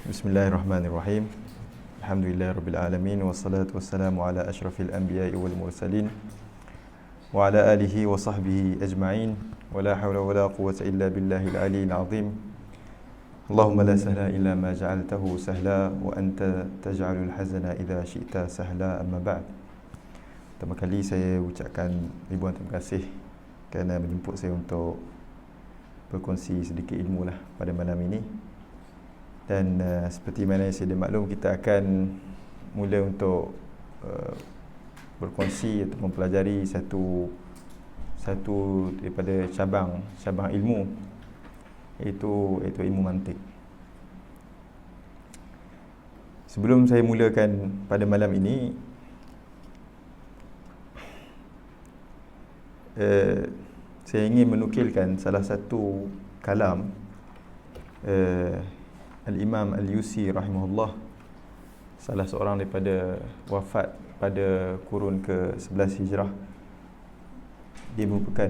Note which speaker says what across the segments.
Speaker 1: Bismillahirrahmanirrahim. Alhamdulillahirabbil alamin wassalatu wassalamu ala asyrafil anbiya'i wal mursalin wa ala alihi wa sahbihi ajma'in. Wa la hawla wa la quwwata illa billahil aliyyil azim. Allahumma la sahla illa ma ja'altahu sahla wa anta taj'alul hazana idza syi'ta sahla. Amma ba'd. Pertama kali saya ucapkan ribuan terima kasih kerana menjemput saya untuk berkongsi sedikit ilmu lah pada malam ini. Dan seperti mana yang saya maklum, kita akan mula untuk berkongsi atau mempelajari satu daripada cabang ilmu, iaitu ilmu mantik. Sebelum saya mulakan pada malam ini, saya ingin menukilkan salah satu kalam Al-Imam Al-Yusi rahimahullah, salah seorang daripada wafat pada kurun ke-11 Hijrah. Dia merupakan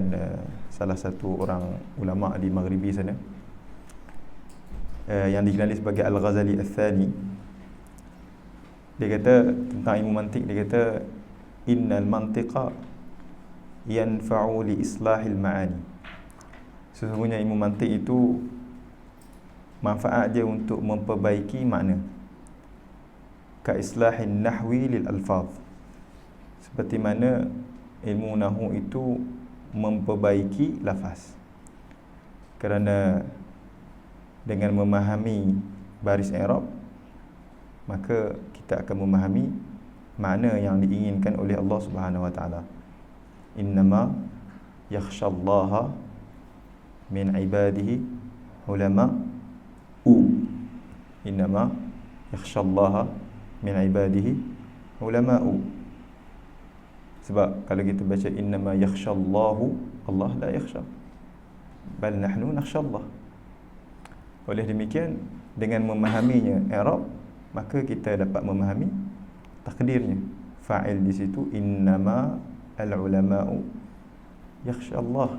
Speaker 1: salah satu orang ulama di Maghribi sana, yang dikenali sebagai Al-Ghazali Al-Thani. Dia kata tentang ilmu mantik, dia kata innal mantiqa yanfa'u li islahil ma'ani. Sesungguhnya ilmu mantik itu manfaat dia untuk memperbaiki makna. Ka islahin nahwi lil alfaz, seperti mana ilmu nahwu itu memperbaiki lafaz. Kerana dengan memahami baris i'rab, maka kita akan memahami makna yang diinginkan oleh Allah Subhanahu wa taala. Innama yakhshallaha min ibadihi ulama innama yakhshallaha min ibadihi ulama'u. Sebab kalau kita baca innama yakhshallahu, Allah la yakhsha, bal nahnu nakhshallah. Oleh demikian, dengan memahaminya i'rab, maka kita dapat memahami takdirnya. Fa'il di situ innama al-ulama'u yakhshallah,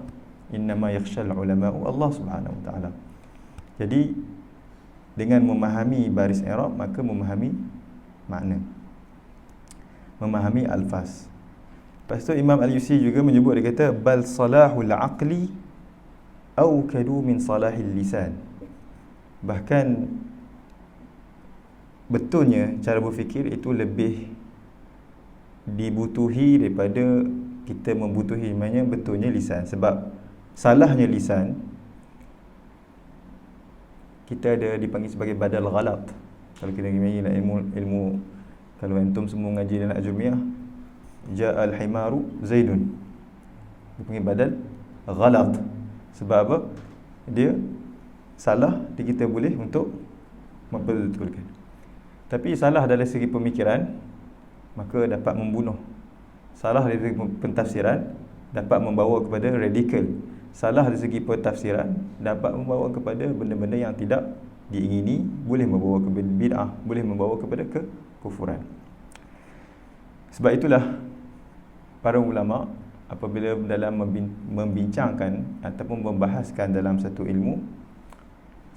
Speaker 1: innama yakhshal ulama'u Allah Subhanahu wa taala. Jadi dengan memahami baris i'rab, maka memahami makna, memahami alfaz. Lepas tu Imam Al-Yusi juga menyebut, dia kata bal salahul aqli awkadu min salahil lisan. Bahkan betulnya cara berfikir itu lebih dibutuhi daripada kita membutuhi, maknanya betulnya lisan. Sebab salahnya lisan, kita ada dipanggil sebagai badal ghalat. Kalau kita mengaji ilmu kalau antum semua mengaji dalam ajrumiyah, ja'al himaru zaidun, dipanggil badal ghalat. Sebab apa? Dia salah, kita boleh untuk membetulkan. Tapi salah dari segi pemikiran, maka dapat membunuh. Salah dari segi pentafsiran, dapat membawa kepada radikal. Salah dari segi pentafsiran, dapat membawa kepada benda-benda yang tidak diingini, boleh membawa kepada bid'ah, boleh membawa kepada kekufuran. Sebab itulah para ulama apabila dalam membincangkan ataupun membahaskan dalam satu ilmu,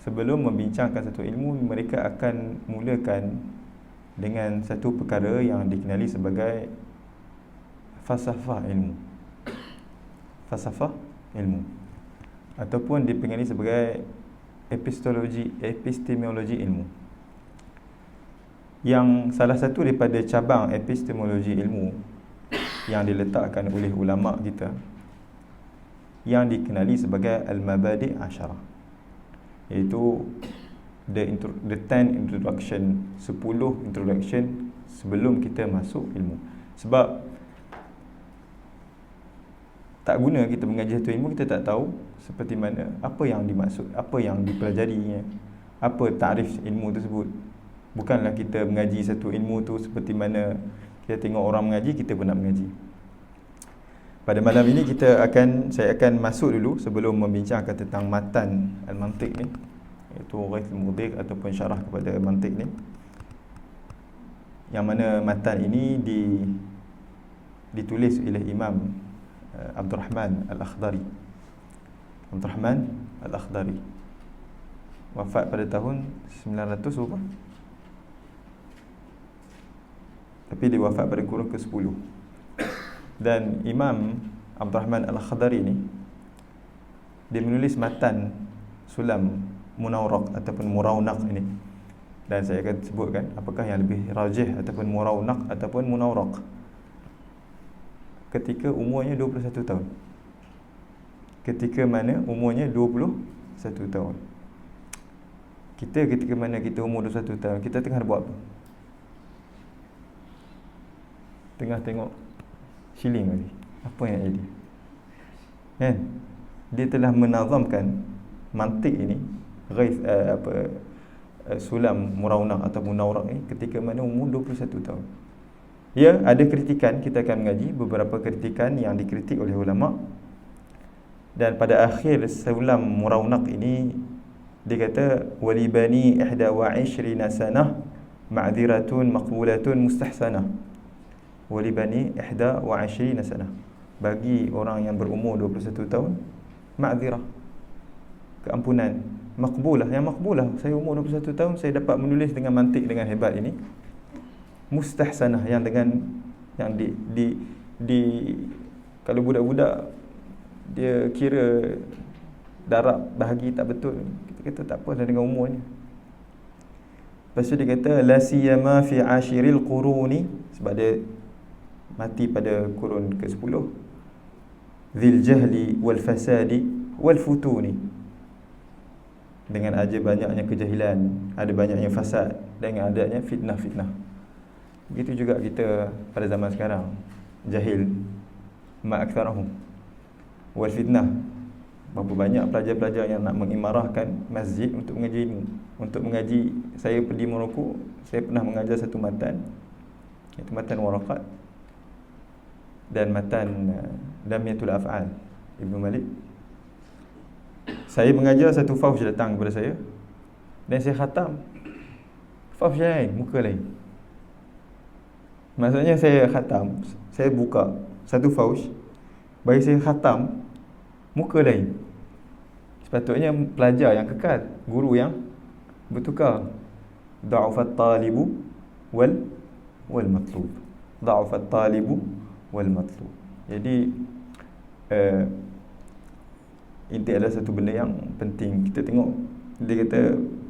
Speaker 1: sebelum membincangkan satu ilmu, mereka akan mulakan dengan satu perkara yang dikenali sebagai falsafah ilmu. Falsafah ilmu, ataupun dipanggil sebagai epistemologi ilmu. Yang salah satu daripada cabang epistemologi ilmu yang diletakkan oleh ulama kita, yang dikenali sebagai al-mabadi' asyarah, iaitu the 10 introduction, 10 introduction sebelum kita masuk ilmu. Sebab tak guna kita mengaji satu ilmu, kita tak tahu seperti mana, apa yang dimaksud, apa yang dipelajarinya, apa takrif ilmu tersebut. Bukanlah kita mengaji satu ilmu tu seperti mana kita tengok orang mengaji, kita pun nak mengaji. Pada malam ini saya akan masuk dulu sebelum membincangkan tentang matan al-mantiq ni, iaitu Ghaithul Mudir ataupun syarah kepada mantiq ni. Yang mana matan ini ditulis oleh Imam Abdurrahman Al-Akhdari. wafat pada tahun 900 berapa? Tapi dia wafat pada kurun ke-10. Dan Imam Abdul Rahman Al-Khadari ni, dia menulis matan sulam Munawraq ataupun Murawnaq ini. Dan saya akan sebutkan apakah yang lebih rajih, ataupun Murawnaq ataupun Munawraq. Ketika umurnya 21 tahun. Ketika mana umurnya 21 tahun. Kita ketika mana kita umur 21 tahun, kita tengah buat apa? Tengah tengok shilling tadi. Apa yang jadi? Kan? Dia telah menazamkan mantik ini, sulam Murawnaq atau Munawraq ni ketika mana umur 21 tahun. Ya, ada kritikan, kita akan mengaji beberapa kritikan yang dikritik oleh ulama. Dan pada akhir sulam Murawnaq ini dia kata walibani 21 sanah ma'dhiratun maqbulatun mustahsanah. Walibani 21 sanah, bagi orang yang berumur 21 tahun, ma'dhirah, keampunan, maqbulah, yang maqbulah. Saya umur 21 tahun, saya dapat menulis dengan mantik dengan hebat ini. Mustahsanah, yang dengan yang di kalau budak-budak dia kira darab bahagi tak betul, kita kata tak apa dah dengan umurnya. Lepas tu dia kata la siyama fi ashiril quruni, sebab dia mati pada kurun ke-10, dzil jahli wal fasadi wal futuni, dengan ada banyaknya kejahilan, ada banyaknya fasad, dengan adanya fitnah-fitnah. Begitu juga kita pada zaman sekarang, jahil ma aktsarahum wal fitnah. Berapa banyak pelajar-pelajar yang nak mengimarahkan masjid untuk mengaji ilmu, untuk mengaji. Saya pergi Morocco, saya pernah mengajar satu matan, iaitu matan Waraqat dan matan Damiyatul Af'al Ibnu Malik. Saya mengajar, satu fauj datang kepada saya dan saya khatam. Fauj lain, muka lain. Maksudnya saya khatam, saya buka satu fauj, bagi saya khatam, muka lain. Sepatutnya pelajar yang kekal, guru yang bertukar. Da'afat talibu wal matlub. Da'afat talibu wal matlub. Jadi inti adalah satu benda yang penting. Kita tengok, dia kata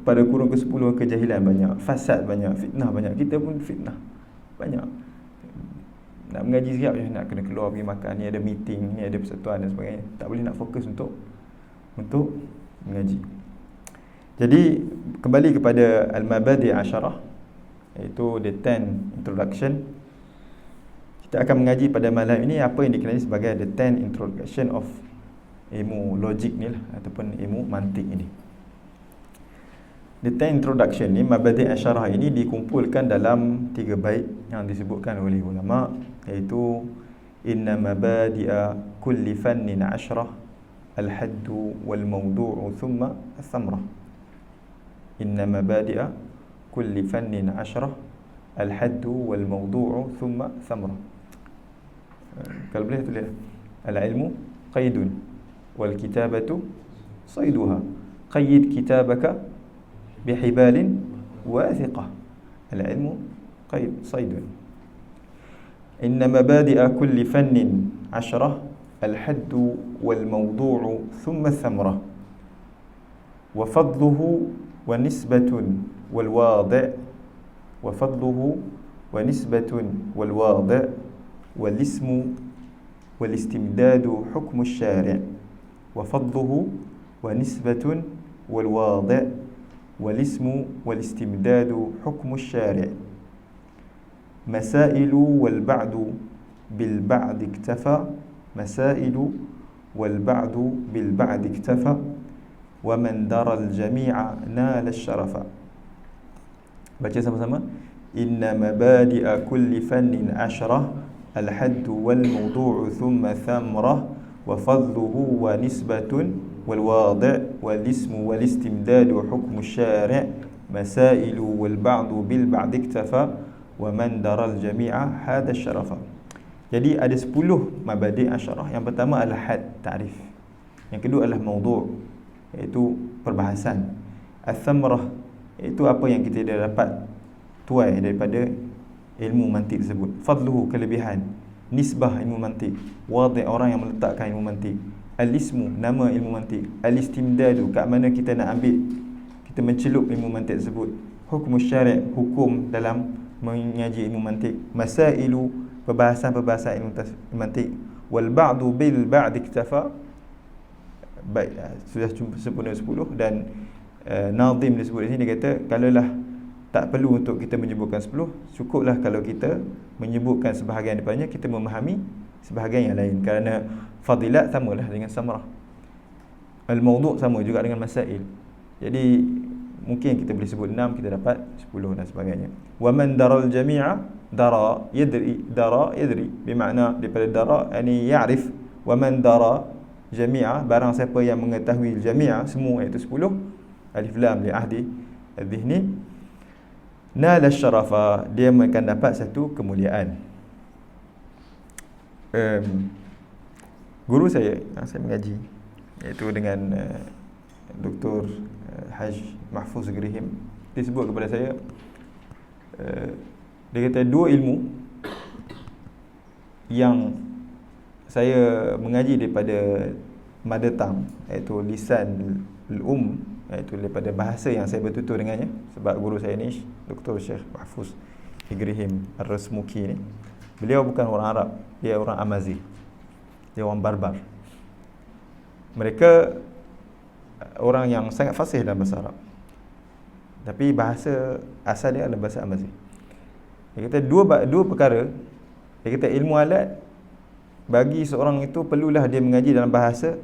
Speaker 1: pada kurun ke-10 kejahilan banyak, fasad banyak, fitnah banyak. Kita pun fitnah banyak. Nak mengaji siap je, nak kena keluar pergi makan, ni ada meeting, ni ada persatuan dan sebagainya. Tak boleh nak fokus untuk mengaji. Jadi kembali kepada al-mabadi' asyarah, iaitu the 10 introduction. Kita akan mengaji pada malam ini apa yang dikenali sebagai the 10 introduction of ilmu logik ni lah, ataupun ilmu mantik ini. The 10 introduction ni, mabadi' asyarah ini dikumpulkan dalam 3 bait yang disebutkan oleh ulama, iaitu inna mabadi'a kulli fannin asyrah al-haddu wal mawdu'u thumma al-thamrah. Inna mabadi'a kulli fannin asyrah al-haddu wal mawdu'u thumma thamrah. Kalau boleh tulis al-ilmu qaidun wal kitabatu sayduha. Qayyid kitabaka bihibalin wathiqah. Al-ilmu qaid saydun. Inna mabadi'a kulli fannin asyrah al-haddu wal mawdu'u thumma thamrah. Wa fadluhu wa nisbatun wal wadi'. Wa fadluhu wa nisbatun wal wadi' wal ismu wal istimdadu hukmu syari'. Wa fadluhu wa nisbatun wal wadi' wal ismu wal istimdadu hukmu syari'. Masailu wal ba'du bil ba'd iktafa. Masailu wal ba'du bil ba'd iktafa. Wa man dara al jami'a nala syarafa. Baca sama-sama. Inna mabadi'a kulli fannin asyrah al-haddu wal mawdu'u thumma thamrah. Wa fadluhu wa nisbatun wal wadi' wal ismu wal istimdadu hukmu syari'. Masailu wal ba'du bil ba'd iktafa. Wa man dara al jami'a hada syarafa. Jadi ada 10 mabadi' asyarah. Yang pertama adalah had, ta'rif. Yang kedua adalah mawdu', iaitu perbahasan. Al-thamrah, itu apa yang kita dah dapat tuai daripada ilmu mantik tersebut. Fadluhu, kelebihan. Nisbah ilmu mantik. Wadi', orang yang meletakkan ilmu mantik. Al-ismu, nama ilmu mantik. Al-istimdadu, kat mana kita nak ambil, kita mencelup ilmu mantik tersebut. Hukum syari', hukum dalam mengaji ilmu mantik. Masailu, perbahasan-perbahasan ilmu mantik. Wal ba'du bil ba'di iktafa. Baik, sudah sempurna 10. Dan Nazim disebut di sini, dia kata kalaulah tak perlu untuk kita menyebutkan 10, cukuplah kalau kita menyebutkan sebahagian daripadanya, kita memahami sebahagian yang lain. Kerana fadilat samalah dengan samrah, al-mawdu' sama juga dengan masail. Jadi mungkin kita boleh sebut 6, kita dapat 10 dan sebagainya. Wa man daral jami'a, dara yadri bermakna daripada dara yani ya'rif. Wa man dara jami'a, barang siapa yang mengetahui jami'a semua, iaitu 10, alif lam li ahdi al-dhihni, nala syarafa, dia akan dapat satu kemuliaan. Guru saya yang saya mengaji, iaitu dengan Dr. Haj Mahfuz Grihim, dia sebut kepada saya, dia kata dua ilmu yang saya mengaji daripada mother tongue, iaitu lisan iaitu daripada bahasa yang saya bertutur dengannya. Sebab guru saya ni Dr. Syekh Mahfuz Igrihim Ar-Rasmuki ni, beliau bukan orang Arab, dia orang Amazigh, dia orang Barbar. Mereka orang yang sangat fasih dalam bahasa Arab, tapi bahasa asal dia adalah bahasa Amazigh. Dia kata dua perkara. Dia kata ilmu alat, bagi seorang itu perlulah dia mengaji dalam bahasa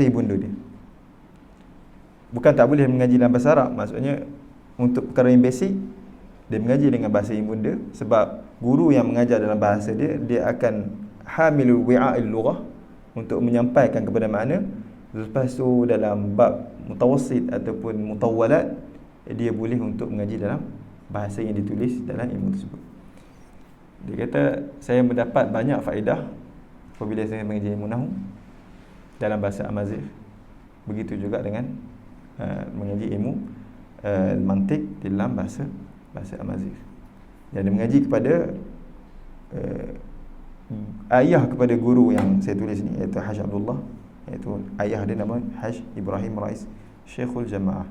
Speaker 1: ibunda dia. Bukan tak boleh mengaji dalam bahasa Arab, maksudnya untuk perkara yang basic dia mengaji dengan bahasa ibunda, sebab guru yang mengajar dalam bahasa dia, dia akan hamilul wi'a'il lughah, untuk menyampaikan kepada makna. Lepas tu dalam bab mutawassit ataupun mutawwalat, dia boleh untuk mengaji dalam bahasa yang ditulis dalam ilmu tersebut. Dia kata saya mendapat banyak faedah apabila saya mengaji ilmu nahwu dalam bahasa Amazigh. Begitu juga dengan mengaji ilmu mantik dalam bahasa Amazigh. Dan dia mengaji kepada ayah kepada guru yang saya tulis ni, iaitu Haj Abdullah, iaitu ayah dia nama Haj Ibrahim Rais, Syekhul Jamaah.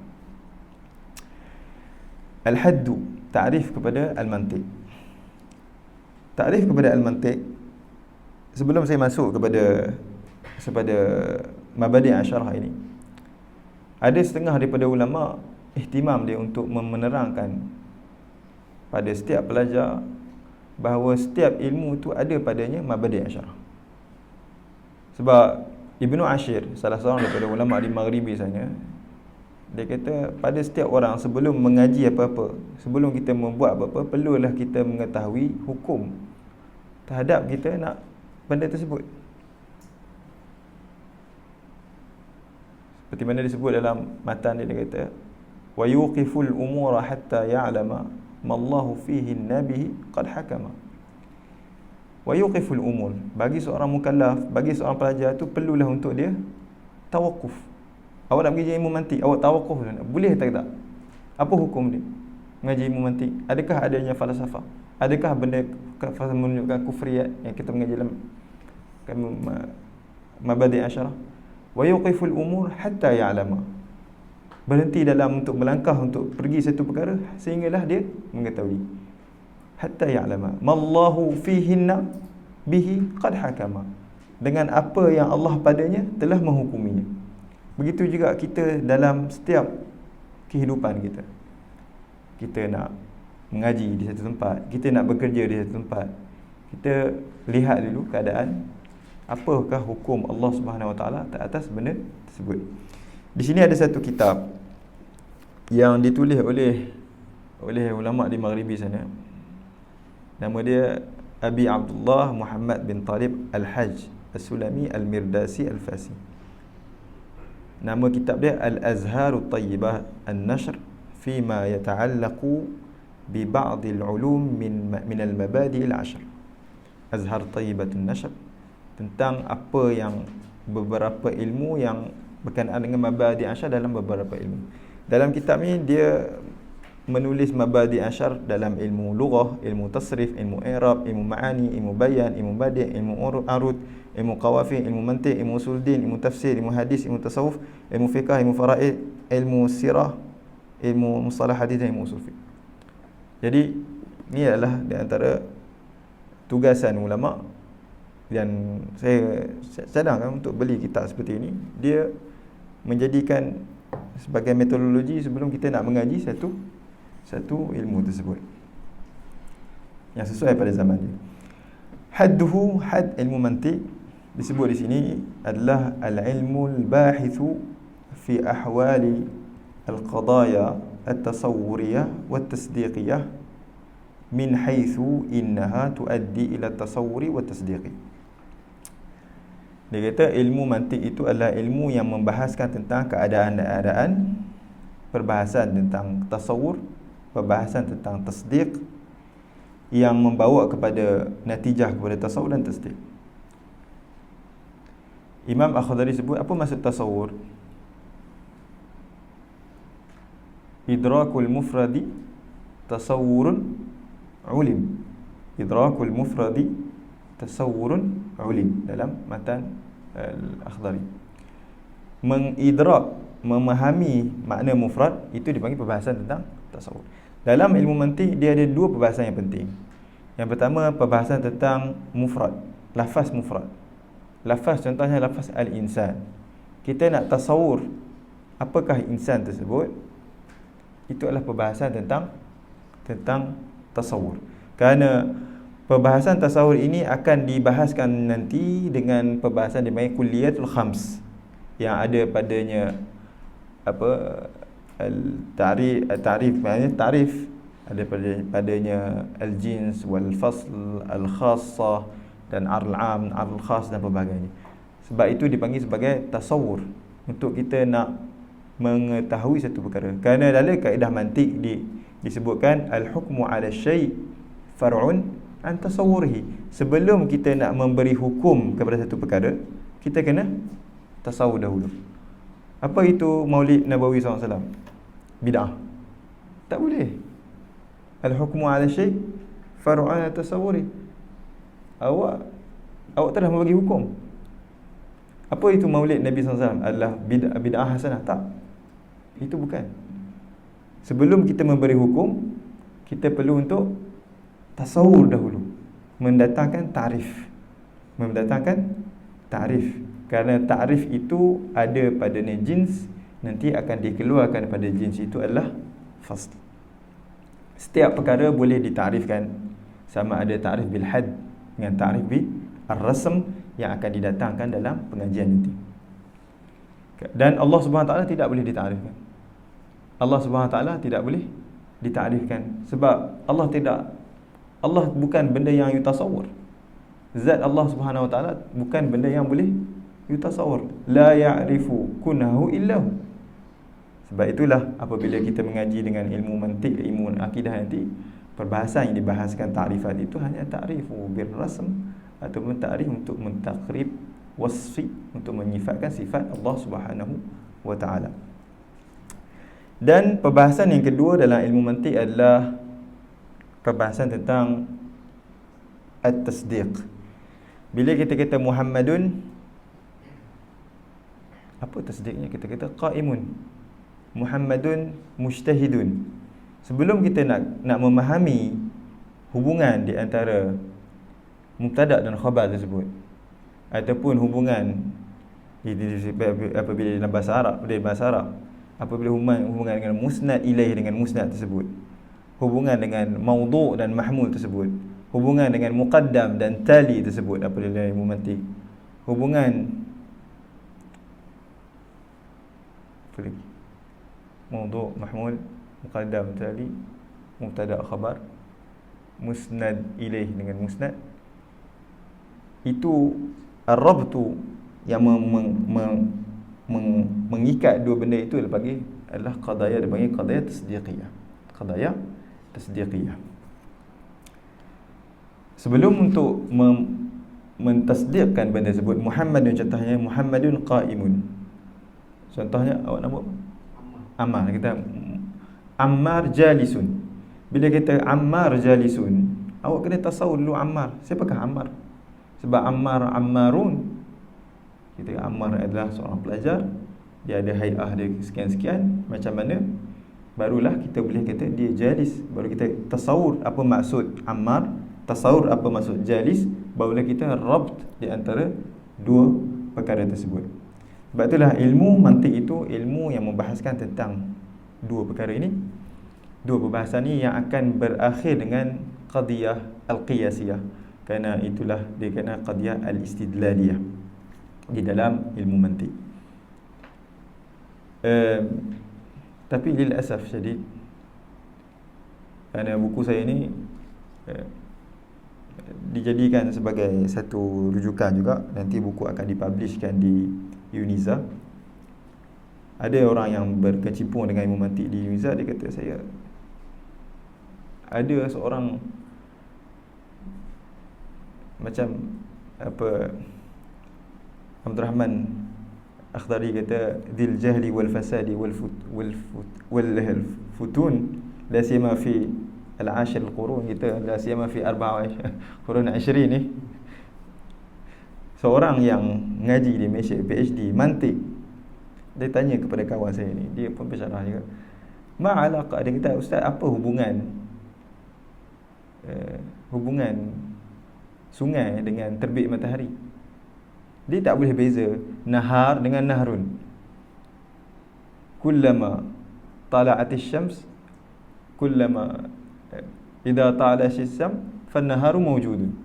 Speaker 1: Al-haddu, ta'rif kepada al-mantik. Ta'rif kepada al-mantik, sebelum saya masuk kepada mabadi' asyarah ini, ada setengah daripada ulama ihtimam dia untuk menerangkan pada setiap pelajar bahawa setiap ilmu itu ada padanya mabadi' asyarah. Sebab Ibnu Ashir, salah seorang daripada ulama di Maghribi sana, dia kata pada setiap orang sebelum mengaji apa-apa, sebelum kita membuat apa-apa, perlulah kita mengetahui hukum terhadap kita nak benda tersebut. Seperti mana disebut dalam matan dia kata, wa yuqiful umura hatta ya'lama ma Allahu fihi nabihi qad hakama. Wa yuqiful umur, bagi seorang mukallaf, bagi seorang pelajar tu perlulah untuk dia tawakuf. Awak nak mengaji ilmu mantik, awak tawakuf dulu, boleh tak? Apa hukum dia mengaji ilmu mantik? Adakah adanya falsafah? Adakah benda menunjukkan kufriyat yang kita mengaji dalam mabadi' asyarah? Wa yuqiful umur hatta ya'lama, berhenti dalam untuk melangkah untuk pergi satu perkara sehinggalah dia mengetahui. Hatta ya'lama mallahu fihinna bihi qad hakama, dengan apa yang Allah padanya telah menghukuminya. Begitu juga kita dalam setiap kehidupan kita. Kita nak mengaji di satu tempat, kita nak bekerja di satu tempat, kita lihat dulu keadaan, apakah hukum Allah Subhanahu Wa Taala atas benda tersebut. Di sini ada satu kitab yang ditulis oleh ulama di Maghribi sana. Nama dia Abi Abdullah Muhammad bin Talib Al-Hajj As-Sulami Al-Mirdasi Al-Fasi. Nama kitab dia Al-Azharut Tayyibah An-Nashr Fima Yata'allaqu Bi Ba'dil Ulum Min Al-Mabadi' Al-Ashr. Azhar Tayyibatun Nashr, tentang apa yang beberapa ilmu yang berkenaan dengan mabadi' asyar dalam beberapa ilmu. Dalam kitab ni dia menulis mabadi' asyar dalam ilmu lughah, ilmu tasrif, ilmu i'rab, ilmu ma'ani, ilmu bayan, ilmu badi', ilmu arud, ilmu qawafi, ilmu mantiq, ilmu usuldin, ilmu tafsir, ilmu hadis, ilmu tasawuf, ilmu fiqh, ilmu faraid, ilmu sirah, ilmu mustalah hadis dan ilmu usul fiqh. Jadi ni adalah di antara tugasan ulama, dan saya cadangkan untuk beli kitab seperti ini. Dia menjadikan sebagai metodologi sebelum kita nak mengaji satu ilmu tersebut yang sesuai pada zaman dia. Hadduhu, had ilmu mantiq disebut di sini adalah al-ilmu al-bahithu fi ahwali al-qadaya at-tasawwuriyah wat-tasdiqiyah min haitsu innaha tuaddi ila at-tasawwuri wat-tasdiqi. Dia kata ilmu mantiq itu adalah ilmu yang membahaskan tentang keadaan-keadaan, perbahasan tentang tasawur, perbahasan tentang tasdiq, yang membawa kepada natijah kepada tasawur dan tasdiq. Imam Al-Khadari sebut apa maksud tasawur? Idrakul mufradi tasawurun ulim. Idrakul mufradi tasawurun ulim dalam matan Al-Akhdari. Mengidrak, memahami makna mufrad itu dipanggil perbahasan tentang tasawur. Dalam ilmu mantiq dia ada dua perbahasan yang penting. Yang pertama perbahasan tentang mufrad, lafaz mufrad. Lafaz contohnya lafaz al-insan. Kita nak tasawur apakah insan tersebut, itu adalah perbahasan tentang tasawur. Kerana perbahasan tasawur ini akan dibahaskan nanti dengan perbahasan dipanggil kulliyatul khams, yang ada padanya tarif, maknanya tarif, ada padanya al-jins wal fasl, al-khassah dan al-am, al-khas dan pelbagainya. Sebab itu dipanggil sebagai tasawur, untuk kita nak mengetahui satu perkara. Kerana dalam kaedah mantik disebutkan al-hukmu 'ala syai' far'un an tasawwurihi. Sebelum kita nak memberi hukum kepada satu perkara, kita kena tasawur dahulu. Apa itu Maulid Nabawi SAW? Bid'ah. Tak boleh. Al-hukmu 'ala syai' far'un an tasawwuri. Awak telah membagi hukum. Apa itu Maulid Nabi SAW? Adalah bid'ah hasanah? Tak. Itu bukan. Sebelum kita memberi hukum, kita perlu untuk tasawur dahulu, mendatangkan tarif. Kerana tarif itu ada padanya jins, nanti akan dikeluarkan pada jins itu adalah fasl. Setiap perkara boleh ditarifkan, sama ada tarif bil had dengan tarif bil ar-rasm yang akan didatangkan dalam pengajian nanti. Dan Allah Subhanahu Wa Taala tidak boleh ditarifkan. Allah Subhanahu Wa Taala tidak boleh ditarifkan sebab Allah bukan benda yang yutasawwur. Zat Allah Subhanahu Wa Taala bukan benda yang boleh yutasawwur. La ya'rifu kunahu illa hu. Sebab itulah apabila kita mengaji dengan ilmu mantiq, ilmu akidah nanti, perbahasan yang dibahaskan ta'rifat itu hanya ta'rifu bir rasm ataupun ta'rif untuk mentakrib wasfi, untuk menyifatkan sifat Allah Subhanahu Wa Taala. Dan perbahasan yang kedua dalam ilmu mantiq adalah perbahasan tentang at-tasdiq. Bila kita kata Muhammadun, apa tasdiqnya? Kita kata qaimun. Muhammadun mujtahidun. Sebelum kita nak memahami hubungan di antara mubtada' dan khabar tersebut, ataupun hubungan apabila dalam bahasa Arab, apabila hubungan dengan musnad ilaih dengan musnad tersebut, hubungan dengan maudhu' dan mahmul tersebut, hubungan dengan muqaddam dan tali tersebut, apabila ilmu mantiq, hubungan maudhu', mahmul, muqaddam, tali, mubtada' khabar, musnad ilaih dengan musnad, itu ar-rabtu yang mengikat dua benda itu adalah qadaya, dipanggil qadaya tasdiqiyah. Qadaya tasdiqiyah. Sebelum untuk mentasdiqkan benda tersebut, Muhammadun, contohnya Muhammadun qaimun. Contohnya awak nama apa? Ammar. Kita Ammar jalisun. Bila kita Ammar jalisun, awak kena tasawur dulu Ammar. Siapakah Ammar? Sebab Ammar Ammarun, kita Ammar adalah seorang pelajar, dia ada hai'ah dia sekian-sekian, macam mana, barulah kita boleh kata dia jalis. Baru kita tasawur apa maksud Ammar, tasawur apa maksud jalis, barulah kita rabt di antara dua perkara tersebut. Sebab itulah ilmu mantik itu ilmu yang membahaskan tentang dua perkara ini. Dua perbahasan ini yang akan berakhir dengan qadiyah al-qiyasiyah, kerana itulah dia kena qadiyah al-istidlaliyah di dalam ilmu mantik. Tapi lil asaf syadid, kerana buku saya ni dijadikan sebagai satu rujukan juga, nanti buku akan dipublishkan di Uniza. Ada orang yang berkecimpung dengan ilmu mantik di Uniza, dia kata saya ada seorang macam apa, Abdul Rahman Akhdari kata dzil jahli wal fasadi wal futun la siyama fi al-ashir al-qurun, kita la siyama fi 4 qurun 20 ni. Seorang yang ngaji di Malaysia, PhD mantik, dia tanya kepada kawan saya ni, dia pun bersyarah juga, ma alaqa, dia kata, ustaz, apa hubungan sungai dengan terbit matahari? Dia tak boleh beza nahar dengan nahrun. Kullama tala'atis syams, kullama idza tala'atis syams fan-naharu mawjudun,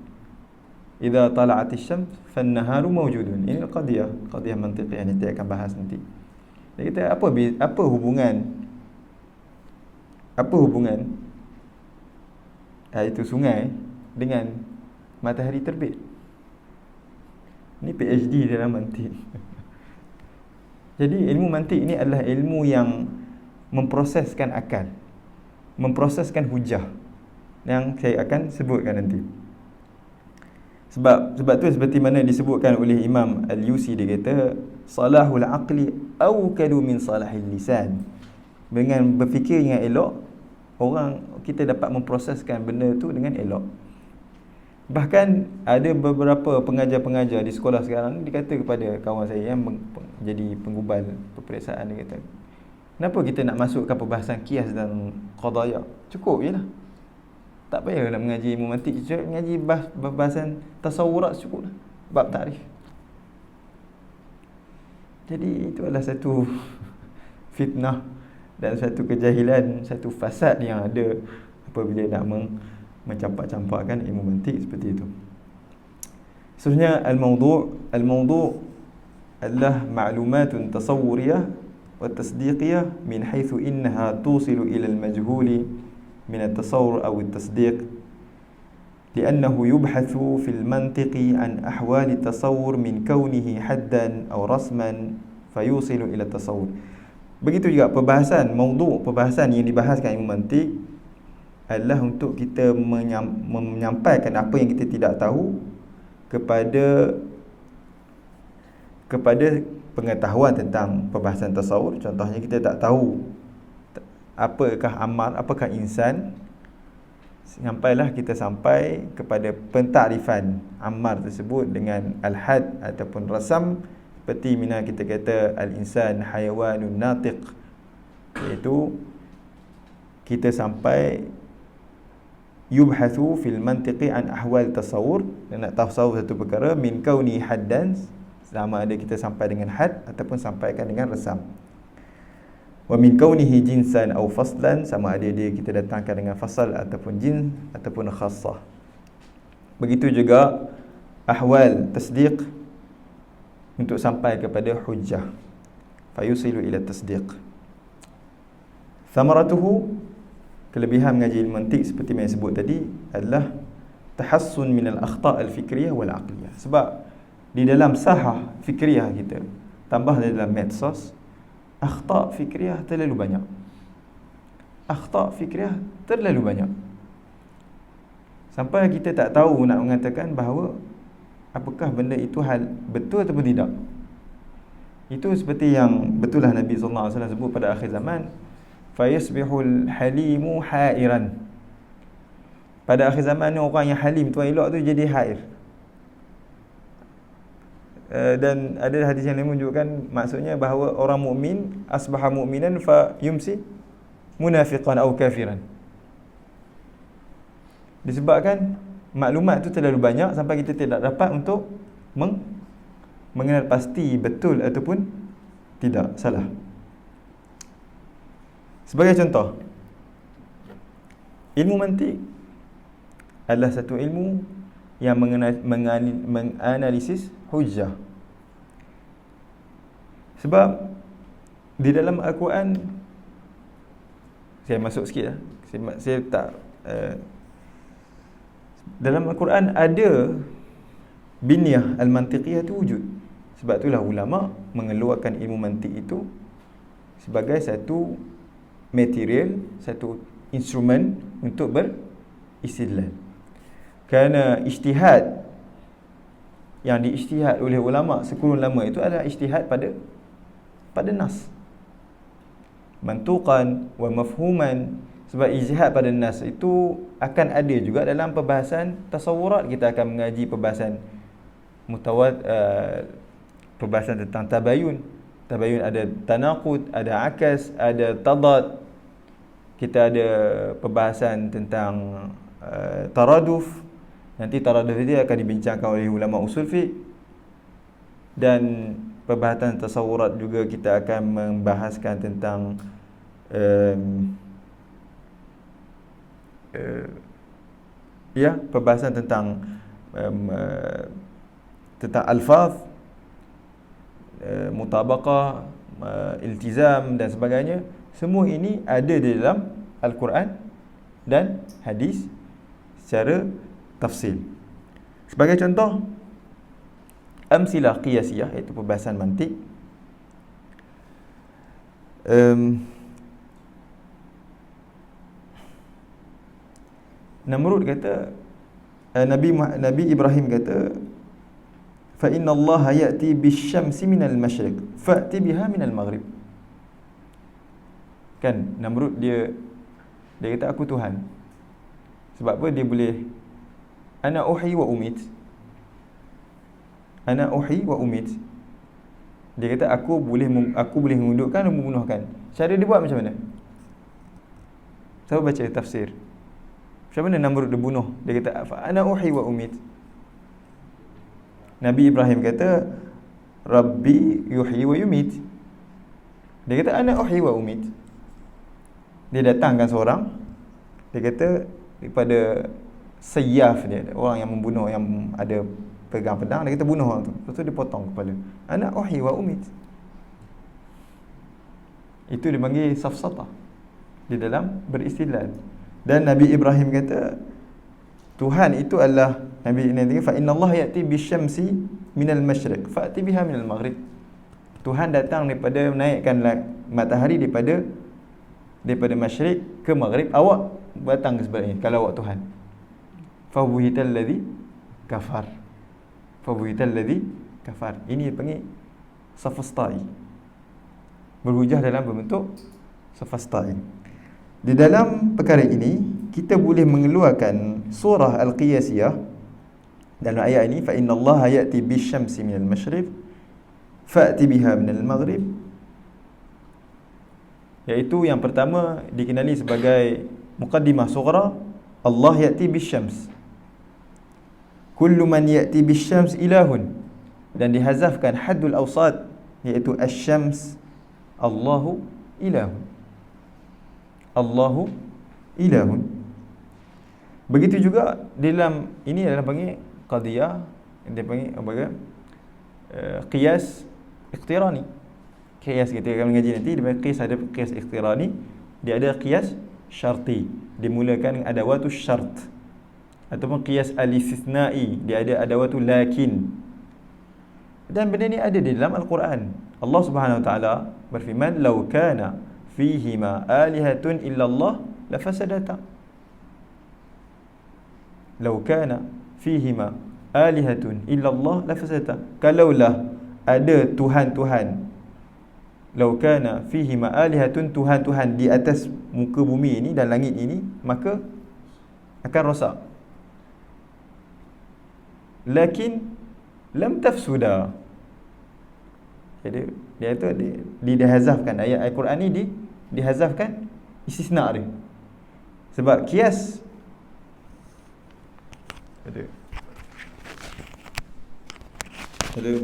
Speaker 1: idza tala'atis syams fan-naharu mawjudun. Ini qadiyah mantiqiyah yang nanti akan bahas nanti. Dia kata apa hubungan itu sungai dengan matahari terbit? Ini PhD dalam mantik. Jadi ilmu mantik ini adalah ilmu yang memproseskan akal, memproseskan hujah, yang saya akan sebutkan nanti. Sebab tu seperti mana disebutkan oleh Imam Al-Yusi, dia kata salahul aqli awkalu min salahil lisan. Dengan berfikir yang elok, kita dapat memproseskan benda tu dengan elok. Bahkan ada beberapa pengajar-pengajar di sekolah sekarang, dia kata kepada kawan saya yang jadi penggubal peperiksaan, dia kata, kenapa kita nak masukkan perbahasan qiyas dan qadaya? Cukup je lah, tak payah nak mengaji ilmu mantik, mengaji bahasan tasawurat cukup lah, bab takrif. Jadi itu adalah satu fitnah dan satu kejahilan, satu fasad yang ada apabila nak mencampak-campakkan ilmu mantik seperti itu. Seterusnya al-mawdu' adalah ma'lumatun tasawwuriyah wa tasdiqiyah min haythu innaha tusilu ila al-majhuli min at-tasawwur aw at-tasdiq, li'annahu yubhathu fil mantiqi an ahwali at-tasawwur min kaunihi haddan aw rasman fayusilu ila at-tasawwur. Begitu juga perbahasan perbahasan yang dibahaskan ilmu mantik adalah untuk kita menyampaikan apa yang kita tidak tahu kepada pengetahuan tentang perbahasan tasawur. Contohnya kita tak tahu apakah Ammar, apakah insan, sampailah kita sampai kepada pentakrifan Ammar tersebut dengan al-had ataupun rasam, seperti mina kita kata al-insan hayawanun natiq, iaitu kita sampai yubhathu fil mantiqi an ahwal tasawur, dan nak tasawur satu perkara min kauni haddan, sama ada kita sampai dengan had ataupun sampaikan dengan rasam, wa min kaunihi jinsan aw faslan, sama ada dia kita datangkan dengan fasal ataupun jins ataupun khassah. Begitu juga ahwal tasdiq, untuk sampai kepada hujjah, fayusilu ila tasdiq. Thamaratuhu, kelebihan mengaji ilmu mantik seperti yang sebut tadi adalah tahassun min al-akhta' al-fikriyah wal aqliyah. Sebab di dalam sahah fikriyah kita, tambah dalam medsos, akhta' fikriyah terlalu banyak. Sampai kita tak tahu nak mengatakan bahawa apakah benda itu hal betul ataupun tidak. Itu seperti yang betul lah Nabi SAW sebut pada akhir zaman, fayasbihul halimu hairan. Pada akhir zaman ni orang yang halim, tuan elok tu jadi hair. Dan ada hadis yang lain menunjukkan maksudnya bahawa orang mukmin asbaha mu'minan fa yumsi munafiqan atau kafiran. Disebabkan maklumat tu terlalu banyak sampai kita tidak dapat untuk mengenal pasti betul ataupun tidak, salah. Sebagai contoh, ilmu mantik adalah satu ilmu yang menganalisis hujjah. Sebab di dalam Al-Quran, saya masuk sikit lah, saya tak dalam Al-Quran ada binyah al-mantiqiyah itu wujud. Sebab itulah ulama mengeluarkan ilmu mantik itu sebagai satu material, satu instrumen untuk beristidlal. Kerana ijtihad yang diijtihad oleh ulama sekurun lama itu adalah ijtihad pada nas, mantuqan wa mafhuman. Sebab ijtihad pada nas itu akan ada juga dalam perbahasan tasawurat. Kita akan mengaji perbahasan perbahasan tentang tabayun. Tabayun ada tanaqud, ada akas, ada tadad. Kita ada perbahasan tentang taraduf. Nanti taraduf itu akan dibincangkan oleh ulama usul fiqh. Dan perbahasan tasawurat juga kita akan membahaskan tentang perbahasan tentang alfaz, mutabaqah, iltizam dan sebagainya. Semua ini ada di dalam Al-Quran dan hadis secara tafsil. Sebagai contoh, amsilah qiyasiyah, iaitu perbahasan mantik. Namrud kata, Nabi Ibrahim kata, fa inna Allah ya'ti bisyamsi minal masyriq fa'ti biha minal maghrib. Kan Namrud dia kata aku Tuhan. Sebab apa dia boleh ana uhi wa umit. Ana uhi wa umit. Dia kata aku boleh menghidupkan dan membunuhkan. Cara dia buat macam mana? Saya baca tafsir. Macam mana Namrud dia bunuh? Dia kata ana uhi wa umit. Nabi Ibrahim kata Rabbi yuhyi wa yumit. Dia kata ana uhi wa umit. Dia datangkan seorang, dia kata daripada sayyaf dia, orang yang membunuh, yang ada pegang pedang, dia kata bunuh orang tu. Lepas tu dia potong kepala. Ana uhi wa umit. Itu dipanggil safsatah di dalam beristidlal. Dan Nabi Ibrahim kata Tuhan itu adalah, Nabi ini kata fa innallaha ya'ti bisyamsi minal masyriq fa'ti biha minal maghrib. Tuhan datang daripada menaikkan matahari daripada masyriq ke maghrib. Awak datang ke sebelah ini kalau awak Tuhan. Fa buhital ladzi kafar. Fa buhital ladzi kafar. Ini dipanggil safastai. Berhujah dalam berbentuk safastai. Di dalam perkara ini kita boleh mengeluarkan surah Al-Qiyasiyah dalam ayat ini, fa innallaha ya'ti bisyamsi minal masyriq fa'ti biha minal maghrib, iaitu yang pertama dikenali sebagai muqaddimah sughra, Allah ya'ti bisyams, kullu man ya'ti bisyams ilahun, dan dihazafkan haddul awsat, iaitu asy-syams, Allahu ilahun, Allahu ilahun. Begitu juga dalam ini adalah panggil qadiyah, dia panggil apa? Qiyas iqtirani. Qiyas kita akan mengaji nanti, dia panggil qiyas, ada qiyas iqtirani, dia ada qiyas syarti, dimulakan dengan adawatus syart, ataupun qiyas al-istithnai, dia ada adawatul lakin. Dan benda ni ada di dalam Al-Quran. Allah Subhanahu wa taala berfirman, "Law kana fihima alihatun illallah lafasadata." Law kana fihima alihatun illallah lafasadata. Kalaulah ada tuhan-tuhan Lau kana fihi ma'alihatun, Tuhan-Tuhan di atas muka bumi ini dan langit ini, maka akan rosak. Lakin lam tafsuda. Jadi dia tu dihazafkan, ayat Al-Quran ni dihazafkan istisna dia. Sebab kias ada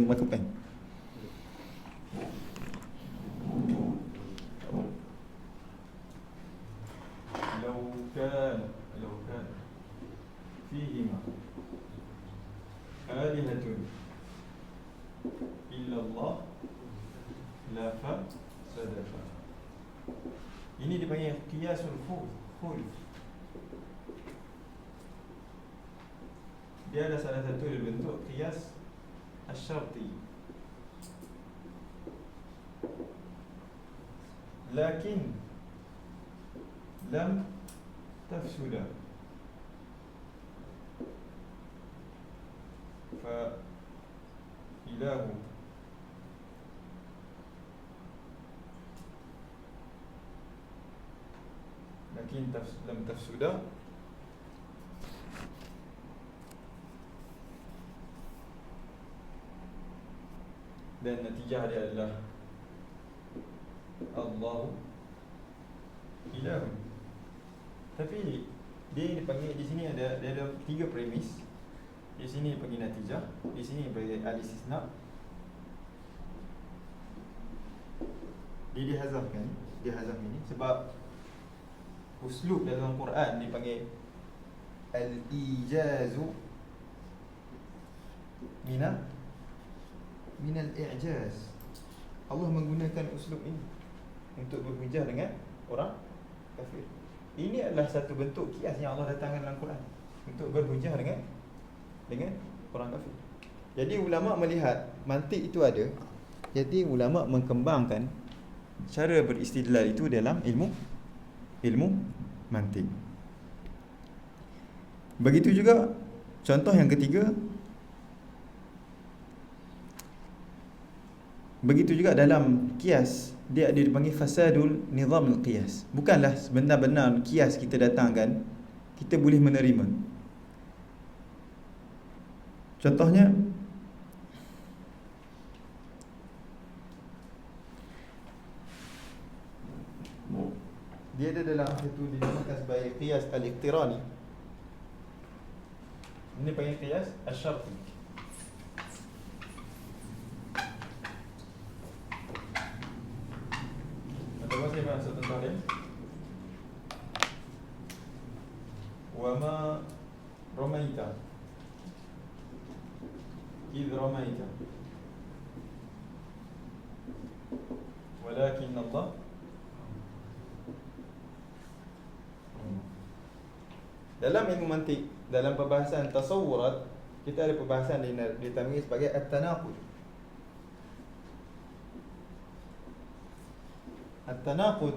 Speaker 1: marker pen. Lau kan fihima alihatun illa Allah la fasadata. Ini dipanggil qiyasul khul. Dia ada salah satu bentuk qiyas asy-syarti. Lakin lam tafsuda. Fa ilahu lakin lam tafsuda. Dan natijah dia adalah Allahu ilahu. Tapi dia dipanggil di sini ada tiga premis. Di sini dipanggil natijah, di sini dipanggil al-istisna. Dia dihazafkan ini sebab uslub dalam Quran dipanggil al-ijazu minal i'jaz. Allah menggunakan uslub ini untuk berhujah dengan orang kafir. Ini adalah satu bentuk kias yang Allah datangkan dalam Quran untuk berhujah dengan orang kafir. Jadi ulama melihat mantik itu ada. Jadi ulama mengkembangkan cara beristidlal itu dalam ilmu mantik. Begitu juga contoh yang ketiga. Begitu juga dalam kias, dia ada dipanggil fasadul nizam al-qiyas. Bukanlah sebenar-benar kias kita datangkan kita boleh menerima. Contohnya dia ada dalam satu dinamakan sebagai qiyas al-iqtirani. Ini panggil qiyas asy-syarti. Coba saya bahas tentang dia. Wa ma ramaita idh ramaita walakin Allah. Dalam ilmu mantik, dalam perbahasan tasawurat, kita ada perbahasan ditamai sebagai at-tanaqud. At-tanaqud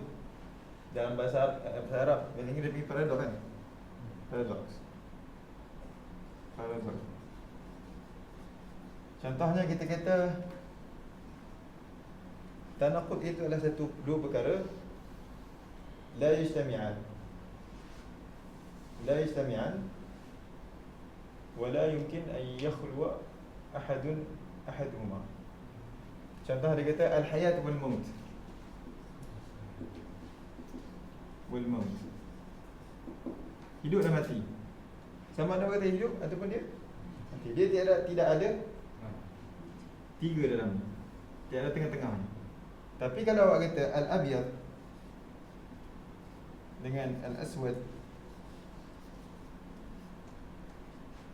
Speaker 1: dalam bahasa Arab, yang ini lebih paradoks kan? Paradoks. Contohnya kita kata tanaqud itu adalah dua perkara la yajtami'an wa la yumkin an yakhluwa ahaduhuma. Contoh dia kata al-hayat wal maut. Hidup dan mati. Sama ada kata hidup ataupun dia mati. Dia tidak ada tiga dalam ni. Tiada tengah-tengah. Tapi kalau awak kata al-abyad dengan al-aswad,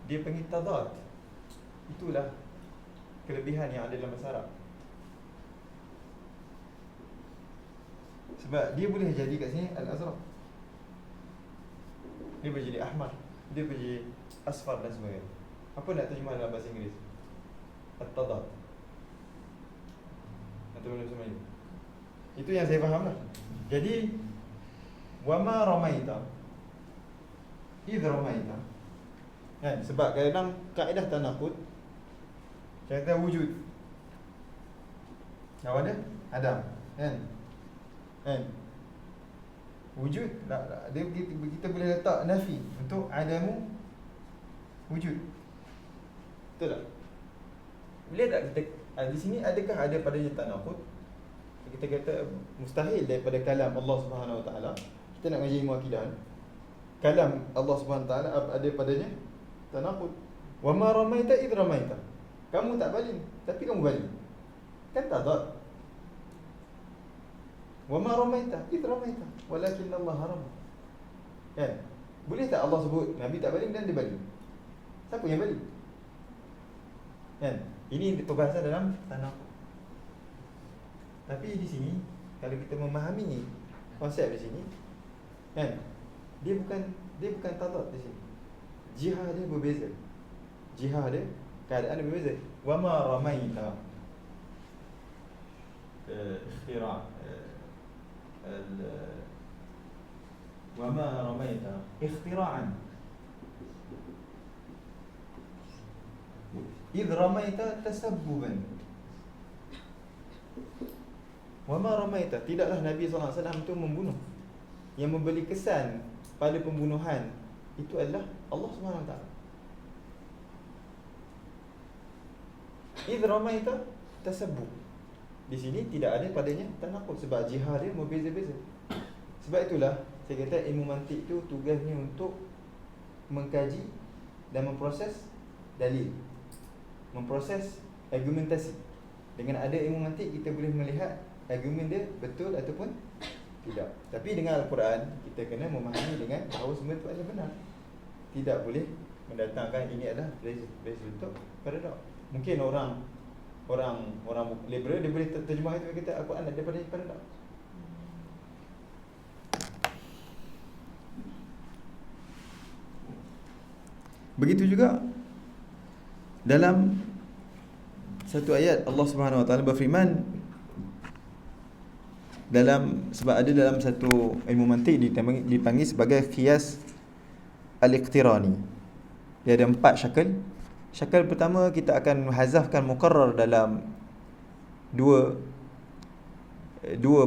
Speaker 1: dia panggil tadad. Itulah kelebihan yang ada dalam bahasa Arab. Sebab dia boleh jadi kat sini al-azraq, dia boleh jadi ahmar, dia boleh jadi asfar dan sebagainya. Apa nak terjemah dalam bahasa Inggeris? At-tadad atau dalam bahasa Melayu. Itu yang saya faham lah. Jadi wama ramaita idh ramaita kan? Sebab kadang kaedah tanaqud, kata wujud yang ada Adam, Kan? Kan? Wujud kita boleh letak nafi untuk adamu wujud. Betul tak? Boleh tak kita di sini adakah ada padanya tanaqud? Kita kata mustahil daripada kalam Allah Subhanahu Wa Taala. Kita nak ngaji ilmu akidah. Kalam Allah Subhanahu Wa Taala ada padanya tanaqud. Wa ma ramaita id ramaita. Kamu tak baling, tapi kamu baling. Kan tak ada. Wa ma ramaita id ramaita, walakin Allah harama. Kan? Boleh tak Allah sebut Nabi tak baling dan dia baling? Siapa yang baling? Kan? Ini perbahasan dalam tanaqud. Tapi di sini kalau kita memahami konsep di sini, kan? Dia bukan tadad di sini. Jihad dia berbeza. Jihad dia keadaan dia berbeza. Wa ma ramaita ikhtira' wa ma ramaita ikhtira'an idh ramaita tasabbuban. Wa ma ramaita, tidaklah Nabi SAW itu membunuh. Yang memberi kesan pada pembunuhan itu adalah Allah SWT. Idh ramaita tasabbub. Di sini tidak ada padanya tanaqud sebab jihad dia berbeza-beza. Sebab itulah saya kata ilmu mantik itu tugasnya untuk mengkaji dan memproses dalil, memproses argumentasi. Dengan ada ilmu mantik kita boleh melihat argumen dia betul ataupun tidak. Tapi dengan Al-Quran kita kena memahami dengan bahawa semua itu adalah benar. Tidak boleh mendatangkan ini adalah bentuk paradoks. Mungkin orang liberal dia boleh terjemah itu, kata Al-Quran daripada paradoks. Begitu juga dalam satu ayat Allah Subhanahu Wa Taala berfirman sebab ada dalam satu ilmu mantik dipanggil sebagai qiyas al-iqtirani. Dia ada 4 syakal. Syakal pertama kita akan hazafkan muqarrar dalam dua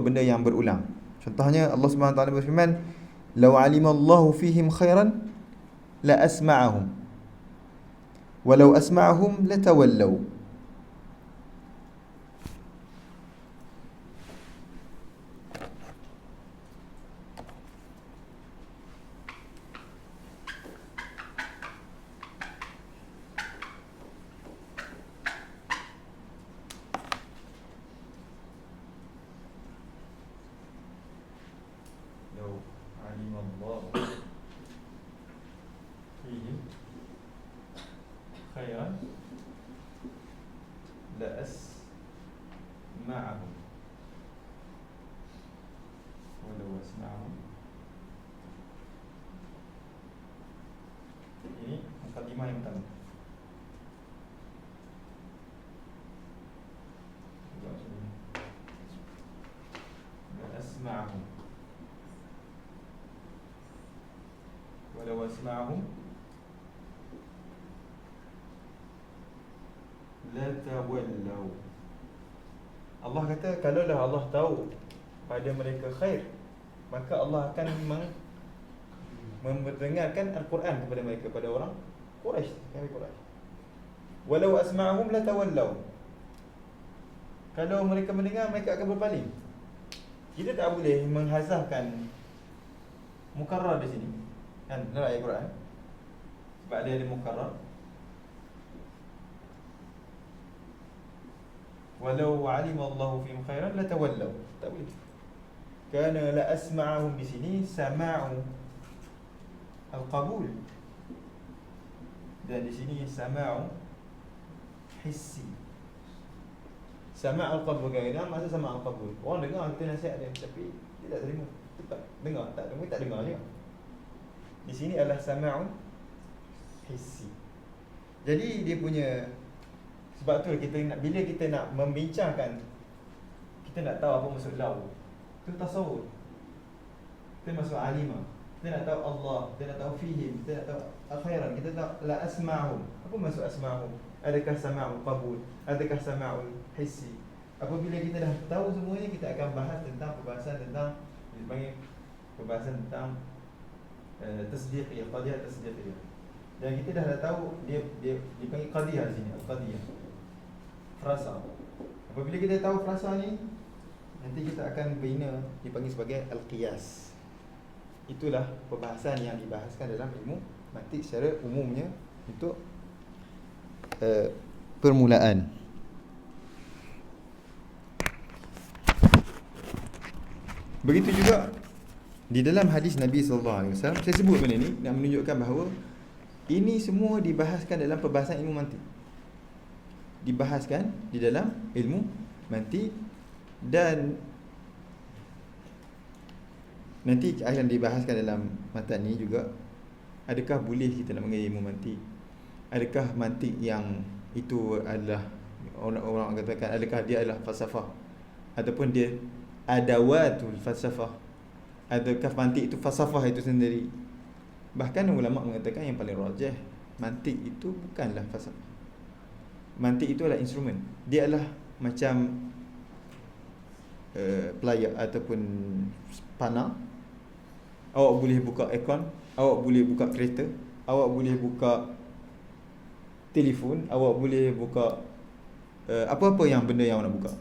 Speaker 1: benda yang berulang. Contohnya Allah Subhanahu Wa Taala berfirman, "Law 'alimallahu fihim khairan la asma'ahum walau asma'ahum latawallaw." Ini mukadimah yang pertama. asma'ahum walau asma'ahum la tawallaw. Allah kata kalaulah Allah tahu pada mereka khair, maka Allah akan mendengarkan Al-Quran kepada mereka, pada orang Quraisy, kafir Quraisy. Walau asma'ahum la tawallaw. Kalau mereka mendengar, mereka akan berpaling. Kita tak boleh menghazafkan mukarrar di sini. Kan dalam ayat Quran. Sebab dia ada mukarrar. Walau 'alima Allahu fihim khairan la tawallaw. Tak boleh. Kerana la asma'ahum di sini sama'u al-qabul. Dan di sini sama'u hissi. Sama' al-qabul kadang masa sama' al-qabul. Orang dengar kita nasihat dia tapi dia tak terima. Tetap dengar, tak dengar, tak dengar je. Di sini adalah sama'u hissi. Jadi dia punya, sebab tu kita nak, bila kita nak membincangkan, kita nak tahu apa maksud lau. Itu tasawuf. Kita masuk alimah. Kita nak tahu Allah, kita nak tahu fihim, kita nak tahu akhiran, kita nak la asma'hum. Apa maksud asma'hum? Adakah sama'ul qabul? Adakah sama'ul hissi? apabila kita dah tahu semuanya, kita akan bahas tentang perbahasan tentang dipanggil perbahasan tentang tasdiqiyah, qadiyah tasdiqiyah. Dan kita dah tahu dia dipanggil qadiyah di sini, qadiyah. Frasa. Apabila kita tahu frasa ni, nanti kita akan bina dipanggil sebagai al-qiyas. Itulah perbahasan yang dibahaskan dalam ilmu mantik secara umumnya untuk permulaan. Begitu juga di dalam hadis Nabi SAW, saya sebut benda ni nak menunjukkan bahawa ini semua dibahaskan dalam perbahasan ilmu mantik. Dibahaskan di dalam ilmu mantik, dan nanti akan dibahaskan dalam matan ni juga. Adakah boleh kita nak mengaji ilmu mantik? Adakah mantik yang itu adalah orang katakan, adakah dia adalah falsafah ataupun dia adawatul falsafah? Adakah mantik itu falsafah itu sendiri? Bahkan ulama mengatakan yang paling rajih, mantik itu bukanlah falsafah. Mantik itu adalah instrumen. Dia adalah macam pelayar ataupun panah. Awak boleh buka aircon, awak boleh buka kereta, awak boleh buka telefon, awak boleh buka apa-apa yang benda yang awak nak buka.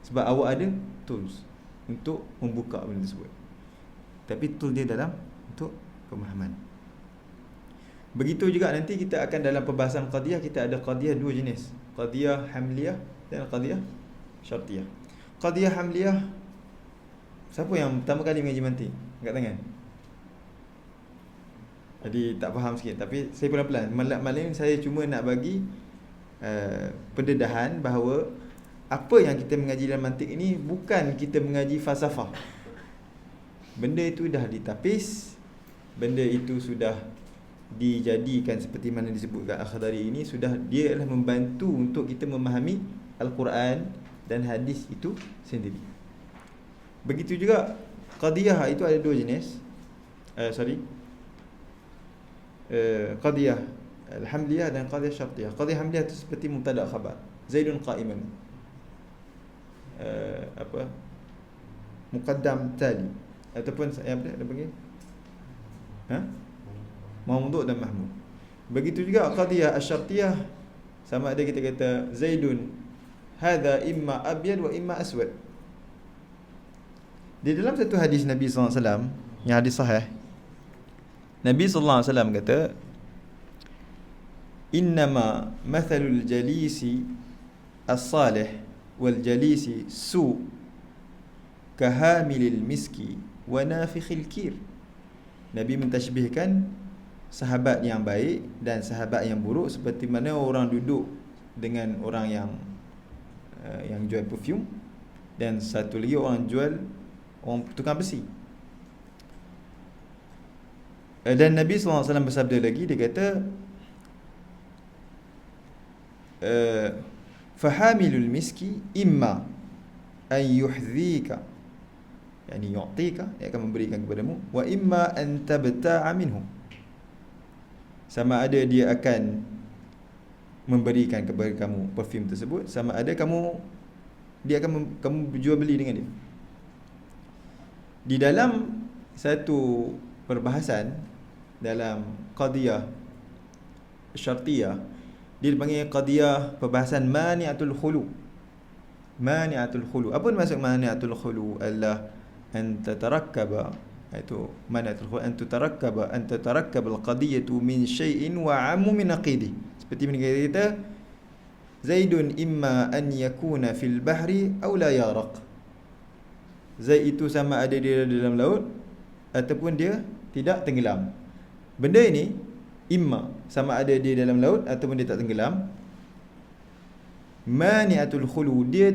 Speaker 1: Sebab awak ada tools untuk membuka benda tersebut. Tapi tool dia dalam untuk pemahaman. Begitu juga nanti kita akan dalam perbahasan qadiyah, kita ada qadiyah dua jenis, qadiyah hamliyah dan qadiyah syartiyah. Qadiyah hamliyah, siapa yang pertama kali mengaji mantik? Angkat tangan. Jadi tak faham sikit, tapi saya pelan-pelan. Malam saya cuma nak bagi pendedahan bahawa apa yang kita mengaji dalam mantik ini bukan kita mengaji falsafah. Benda itu dah ditapis, benda itu sudah dijadikan seperti mana disebutkan Akhdari ini, sudah dia adalah membantu untuk kita memahami Al-Quran dan hadis itu sendiri. Begitu juga qadiyah itu ada dua jenis. Qadiyah al-hamliyah dan qadiyah syartiyah. Qadiyah hamliyah itu seperti mubtada khabar. Zaidun qa'iman. Muqaddam tali, ataupun apa dia panggil? Mamdhu' dan mahmud. Begitu juga qadiyah asy-syartiyah, sama ada kita kata Zaidun hadza imma abyad wa imma aswad. Di dalam satu hadis Nabi sallallahu alaihi wasallam, yang hadis sahih, Nabi sallallahu alaihi wasallam kata, innama mathalul jalisi as-salih wal jalisi su kahamilil miski wa nafikhil kir. Nabi mentashbihkan sahabat yang baik dan sahabat yang buruk seperti mana orang duduk dengan orang yang jual perfume, dan satu lagi orang tukang besi. Dan Nabi SAW bersabda lagi, dia kata fahamilul miski imma an yuhdhika, yani yu'tika, dia akan memberikan kepadamu, wa imma an tabta'a minhu, sama ada dia akan memberikan kepada kamu perfume tersebut, sama ada dia akan kamu berjual beli dengan dia. Di dalam satu perbahasan dalam qadiyah syartiyah, dia dipanggil qadiyah perbahasan mani'atul khulu. Mani'atul khulu. Apa maksud mani'atul khulu? Adalah an tatarakkaba, iaitu mani'atul khulu an tatarakkaba al-qadiyatu min syai'in wa 'ammu min aqidi. Seperti mana kita kata Zaidun imma an yakuna fil bahri aw la yaraq. Zaid itu sama ada dia dalam laut ataupun dia tidak tenggelam. Benda ini imma sama ada dia dalam laut ataupun dia tak tenggelam. Mani'atul khulu, dia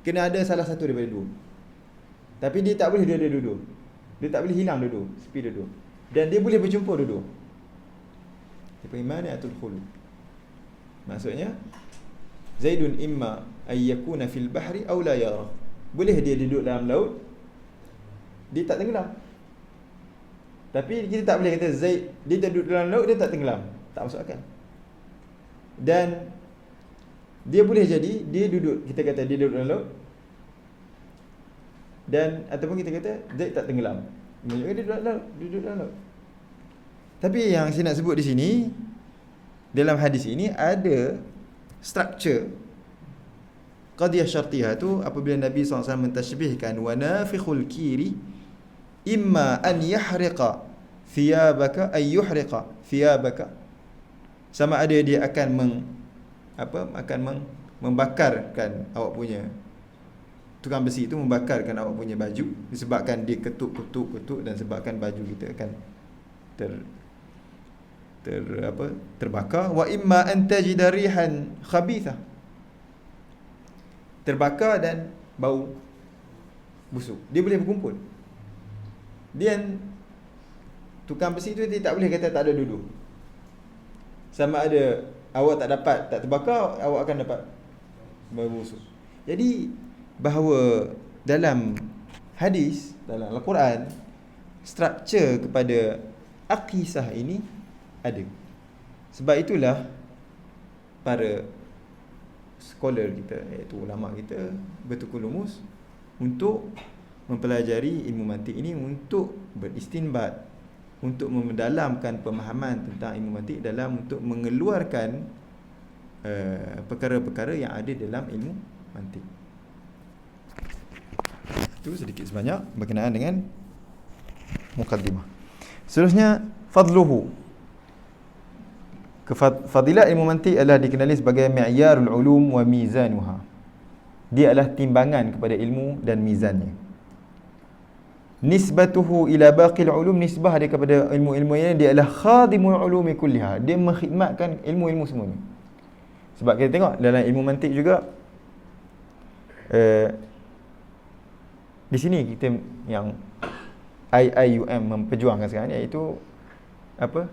Speaker 1: kena ada salah satu daripada dua. Tapi dia tak boleh dua-dua duduk. Dia tak boleh hilang duduk, sepi duduk. Dan dia boleh berjumpa duduk. Dia panggil mani'atul khulu. Maksudnya Zaidun imma ayyakuna fil bahri aw la yara. Boleh dia duduk dalam laut, dia tak tenggelam. Tapi kita tak boleh kata Zaid dia duduk dalam laut, dia tak tenggelam. Tak masuk akal. Dan Dia boleh jadi dia duduk, kita kata dia duduk dalam laut, dan ataupun kita kata Zaid tak tenggelam, menunjukkan dia duduk dalam laut. Tapi yang saya nak sebut di sini, dalam hadis ini ada struktur qadiyah syartiyah tu apabila Nabi SAW mentashbihkan wa nafikhul kiri imma an yahriqa thiyabaka ay yuhriqa thiyabaka, sama ada dia akan membakarkan awak punya, tukang besi itu membakarkan awak punya baju disebabkan dia ketuk dan sebabkan baju kita akan terbakar. Wa imma an tajida rihan khabithah, terbakar dan bau busuk. Dia boleh berkumpul. Dan tukang besi itu dia tak boleh kata tak ada duduk. Sama ada awak tak terbakar, awak akan dapat bau busuk. Jadi bahawa dalam hadis, dalam Al-Quran, struktur kepada aqisah ini ada. Sebab itulah para scholar kita, iaitu ulama kita, bertukulumus untuk mempelajari ilmu mantik ini, untuk beristinbat, untuk mendalamkan pemahaman tentang ilmu mantik dalam untuk mengeluarkan perkara-perkara yang ada dalam ilmu mantik. Itu sedikit sebanyak berkenaan dengan mukaddimah. Seterusnya, fadluhu. Fadilat ilmu mantik adalah dikenali sebagai mi'yarul ulum wa mizanuha. Dia adalah timbangan kepada ilmu dan mizannya. Nisbatuhu ila baqil ulum, nisbah dia kepada ilmu-ilmu ini, dia adalah khadimul ulumi kulliha. Dia mengkhidmatkan ilmu-ilmu semuanya. Sebab kita tengok dalam ilmu mantik juga, di sini kita yang IIUM memperjuangkan sekarang, iaitu apa?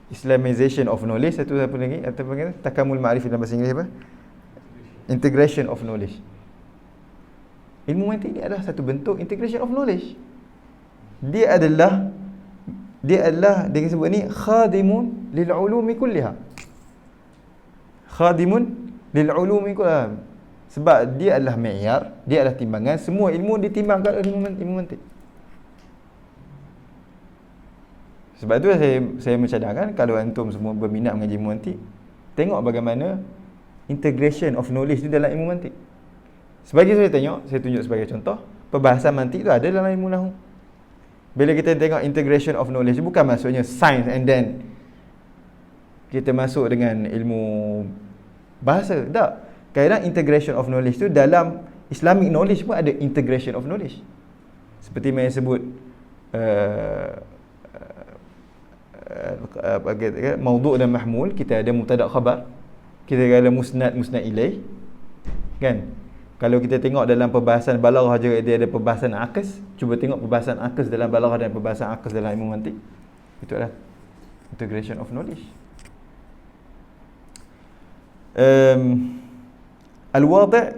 Speaker 1: Islamization of knowledge. Satu apa lagi? Atau apa? Takamul ma'rif dalam bahasa Inggeris apa? Integration of knowledge. Ilmu mantik ini adalah satu bentuk integration of knowledge. Dia adalah dia sebut ni khadimun lil ulumi kulliha. Khadimun lil ulumi kulliha. Sebab dia adalah mi'yar, dia adalah timbangan, semua ilmu ditimbangkan oleh ilmu mantik. Sebab tu saya mencadangkan kalau antum semua berminat mengaji ilmu mantik, tengok bagaimana integration of knowledge di dalam ilmu mantik. Sebagai saya tunjuk sebagai contoh, perbahasan mantik tu ada dalam ilmu nahwu. Bila kita tengok integration of knowledge, bukan maksudnya science and then kita masuk dengan ilmu bahasa. Tak. Kadang integration of knowledge tu dalam Islamic knowledge pun ada integration of knowledge. Seperti yang sebut maudhu' dan mahmul, kita ada mubtada' khabar, kita ada musnad ilaih, kan? Kalau kita tengok dalam perbahasan balaghah juga dia ada perbahasan aqs. Cuba tengok perbahasan aqs dalam balaghah dan perbahasan aqs dalam ilmu mantik. Itu adalah integration of knowledge. Al-Wadi'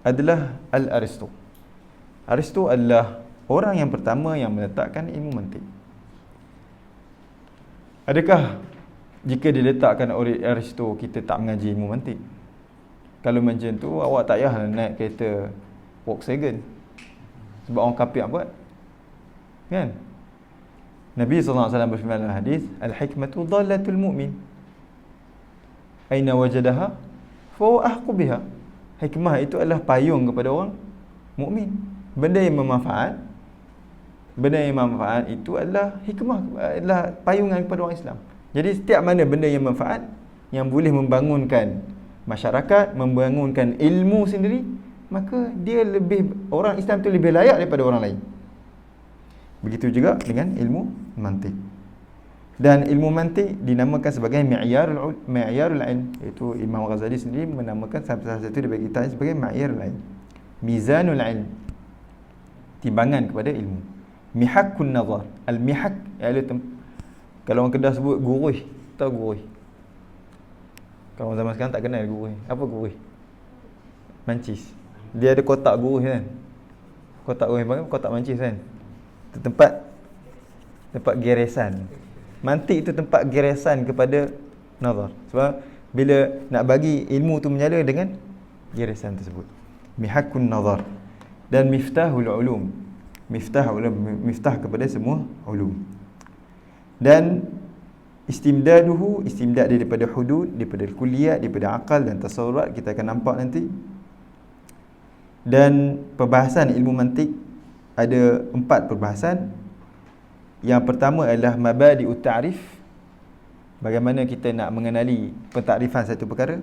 Speaker 1: adalah Al-Aristo. Aristo adalah orang yang pertama yang meletakkan ilmu mantik. Adakah jika diletakkan oleh Aristo kita tak mengaji ilmu mantik? Kalau macam tu, awak tak payah naik kereta Volkswagen, sebab orang kafir buat, kan? Nabi SAW berfirman dalam hadis, al-hikmatu dhallatul mu'min, aina wajadaha fa huwa ahqu biha. Hikmah itu adalah payung kepada orang mukmin. Benda yang bermanfaat, itu adalah hikmah, adalah payungan kepada orang Islam. Jadi setiap mana benda yang manfaat, yang boleh membangunkan masyarakat, membangunkan ilmu sendiri, maka dia lebih, orang Islam tu lebih layak daripada orang lain. Begitu juga dengan ilmu mantik. Dan ilmu mantik dinamakan sebagai mi'yarul ilm, iaitu Imam Ghazali sendiri menamakan salah satu daripada kitab sebagai mi'yarul ilm, mizanul ilm, timbangan kepada ilmu. Mihakun nazar, al-mihak iaitu kalau orang Kedah sebut gurih, tahu gurih? Kalau zaman sekarang tak kenal gurih. Apa gurih? Mancis. Dia ada kotak gurih kan? Kotak gurih panggil kotak mancis kan? Itu tempat geresan. Mantik itu tempat geresan kepada nazar. Sebab bila nak bagi ilmu tu menyala dengan garisan tersebut. Mihakun nazar dan miftahul ulum. Miftah kepada semua ulum. Dan istimdad daripada hudud, daripada kulliyat, daripada akal dan tasawurat, kita akan nampak nanti. Dan perbahasan ilmu mantik ada 4 perbahasan. Yang pertama adalah mabadi'ut ta'rif, bagaimana kita nak mengenali pentakrifan satu perkara.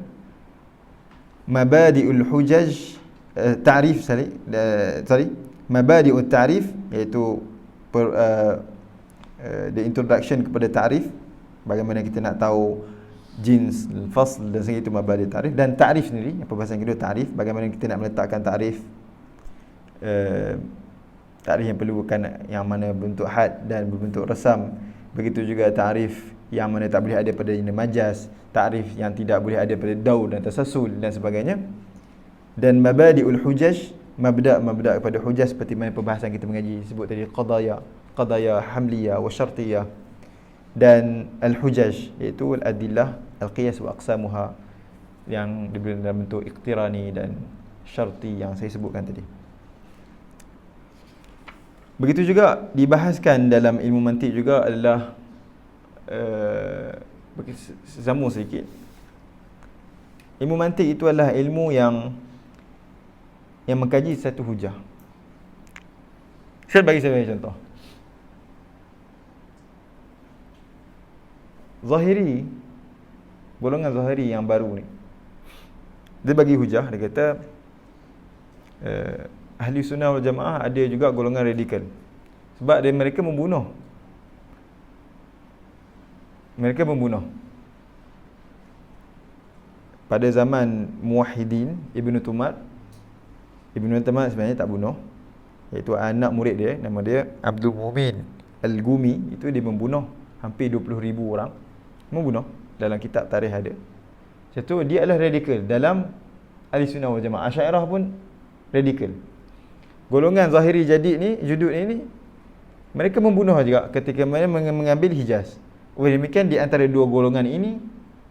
Speaker 1: Mabadi'ul hujaj, mabadi'ut ta'rif, iaitu the introduction kepada ta'rif, bagaimana kita nak tahu jins, fasl dan sebagainya, itu mabadi' ta'rif. Dan ta'rif sendiri, perbahasan kedua ta'rif, bagaimana kita nak meletakkan ta'rif, ta'rif yang perlukan yang mana bentuk had dan berbentuk resam. Begitu juga ta'rif yang mana tak boleh ada pada jenis majaz, ta'rif yang tidak boleh ada pada daur dan tasasul dan sebagainya. Dan mabadi'ul hujaj, mabda' kepada hujaj, seperti mana perbahasan kita mengaji sebut tadi, qadaya hamliyah wa syartiyah. Dan al-hujaj iaitu al-adillah al-qiyas wa aqsamuha, yang diberi dalam bentuk iqtirani dan syarti yang saya sebutkan tadi. Begitu juga dibahaskan dalam ilmu mantik juga adalah sambung sedikit. Ilmu mantik itu adalah ilmu yang mengkaji satu hujah. Saya bagi contoh. Zahiri, golongan Zahiri yang baru ni, dia bagi hujah, dia kata Ahli Sunnah wal Jamaah ada juga golongan radikal. Sebab mereka membunuh. Pada zaman Muwahhidin, Ibn Tumar sebenarnya tak bunuh, iaitu anak murid dia, nama dia Abdul Mumin Al-Gumi, itu dia membunuh hampir 20,000 orang. Membunuh, dalam kitab tarikh ada. Satu, dia adalah radikal dalam Ahli Sunnah wal Jamaah. Asy'ariyah pun radikal. Golongan Zahiri jadid ni, judud ini, mereka membunuh juga ketika mereka mengambil Hijaz. Oleh demikian, di antara dua golongan ini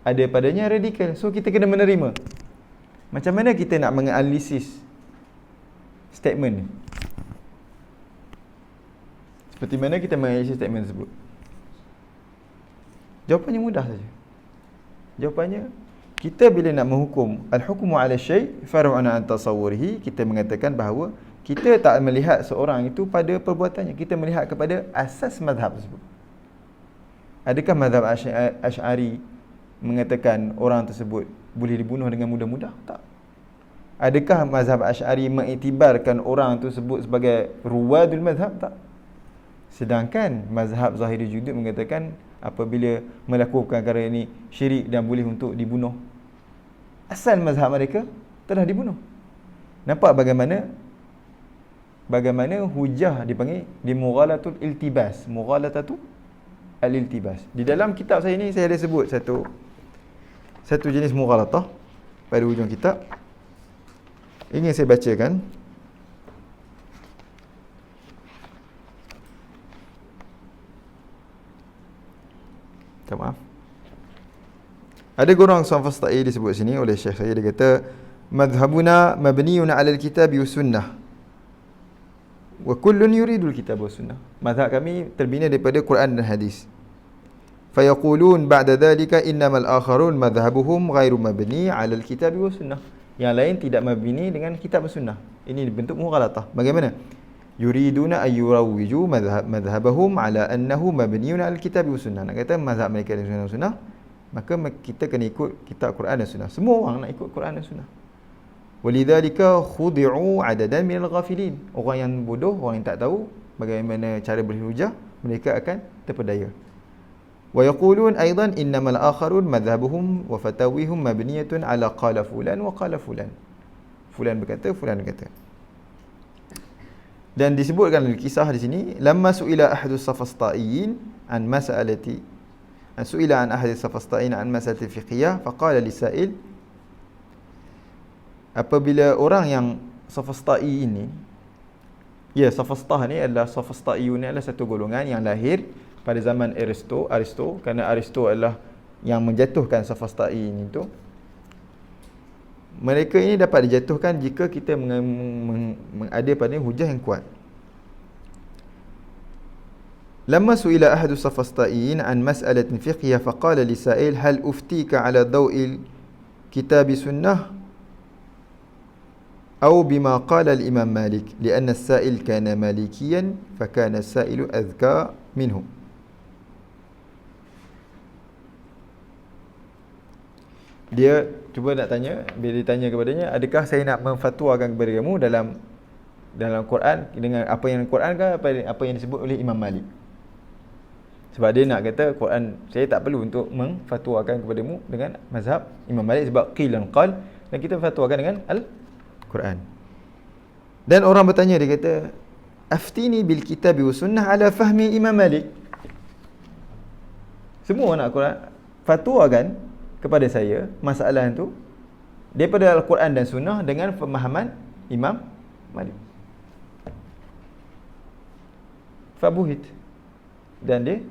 Speaker 1: ada padanya radikal. So kita kena menerima. Macam mana kita nak menganalisis statement ni? Seperti mana kita menganalisis statement tersebut? Jawapannya mudah saja. Jawapannya, kita bila nak menghukum al-hukmu 'ala syai' far'un 'an tasawwurihi, kita mengatakan bahawa kita tak melihat seorang itu pada perbuatannya, kita melihat kepada asas mazhab tersebut. Adakah mazhab Asy'ari mengatakan orang tersebut boleh dibunuh dengan mudah-mudah? Tak. Adakah mazhab Asy'ari mengiktibarkan orang tersebut sebagai ruwadul mazhab? Tak. Sedangkan mazhab Zahiri judud mengatakan apabila melakukan perkara ini syirik dan boleh untuk dibunuh. Asal mazhab mereka telah dibunuh. Nampak bagaimana hujah dipanggil di mughalatul iltibas. Mughalatatu al-iltibas. Di dalam kitab saya ni saya ada sebut satu jenis mughalatah pada hujung kitab. Ingin saya bacakan. Maaf. Ada golongan Safastai disebut sini oleh Syekh saya, dia kata madhhabuna mabniun 'ala al-kitab wa sunnah wa kullun yuridu al-kitab wa sunnah. Mazhab kami terbina daripada Quran dan hadis. Fa yaqulun ba'da dhalika innamal akharun madhhabuhum ghairu mabni 'ala al-kitab wa sunnah. Yang lain tidak mabni dengan kitab dan sunnah. Ini bentuk mughalatah. Bagaimana? Yuriduna ayyurawwiju madhhabahum ala annahu mabniun 'ala al-kitab wa sunnah. Nak kata mazhab mereka dengan sunnah, maka kita kena ikut kitab Quran dan sunnah. Semua orang nak ikut Quran dan sunnah. Walidzalika khudi'u 'adadan minal ghafilin. Orang yang bodoh, orang yang tak tahu bagaimana cara berhujah, mereka akan terpedaya. Wa yaqulun aidan innamal akharun madhhabuhum wa fatawihum mabniyatun 'ala qala fulan wa qala fulan. Fulan berkata, fulan berkata. Dan disebutkan kisah di sini, lamma su'ila ahadus safastaiyin an mas'alati su'ila an ahadus safastaiyin an mas'alati fiqhiyah faqala lisa'il, apabila orang yang safastai ini, ya, safastah ni adalah safastaiyun ni adalah satu golongan yang lahir pada zaman Aristo, kerana Aristo adalah yang menjatuhkan safastain itu, mereka ini dapat dijatuhkan jika kita ada padanya hujah yang kuat. Lamma su'ila ahadu safastain an mas'alatin fiqhiyah faqala li sa'il hal uftika ala daw'il kitab sunnah أو بما قال الإمام مالك لأن السائل كان مالكيا فكان السائل أذكى منه. Dia cuba nak tanya, bila ditanya kepadanya, adakah saya nak memfatwakan kepada kamu dalam Quran dengan apa yang Quran ke apa yang disebut oleh Imam Malik. Sebab dia nak kata Quran, saya tak perlu untuk memfatwakan kepadamu dengan mazhab Imam Malik sebab qil dan qal, dan kita fatwakan dengan Quran. Dan orang bertanya, dia kata aftini bil kitab wa sunnah ala fahmi Imam Malik. Semua nak Quran fatwakan kepada saya masalah itu daripada Al-Quran dan sunnah dengan pemahaman Imam Malik. Fabuhit, dan dia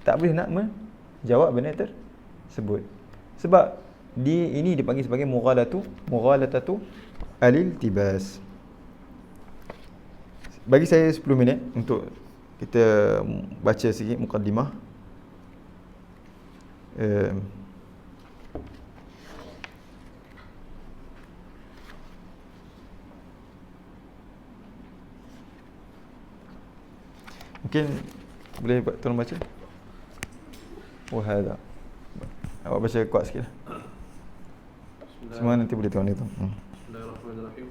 Speaker 1: tak boleh nak menjawab benda tersebut sebab ini dipanggil sebagai mughalatatu al-iltibas. Bagi saya 10 minit untuk kita baca sikit mukaddimah. Mungkin boleh tolong baca. Wahada. Awak baca kuat sikit lah. Semua nanti boleh tengok itu.
Speaker 2: Bismillahirrahmanirrahim.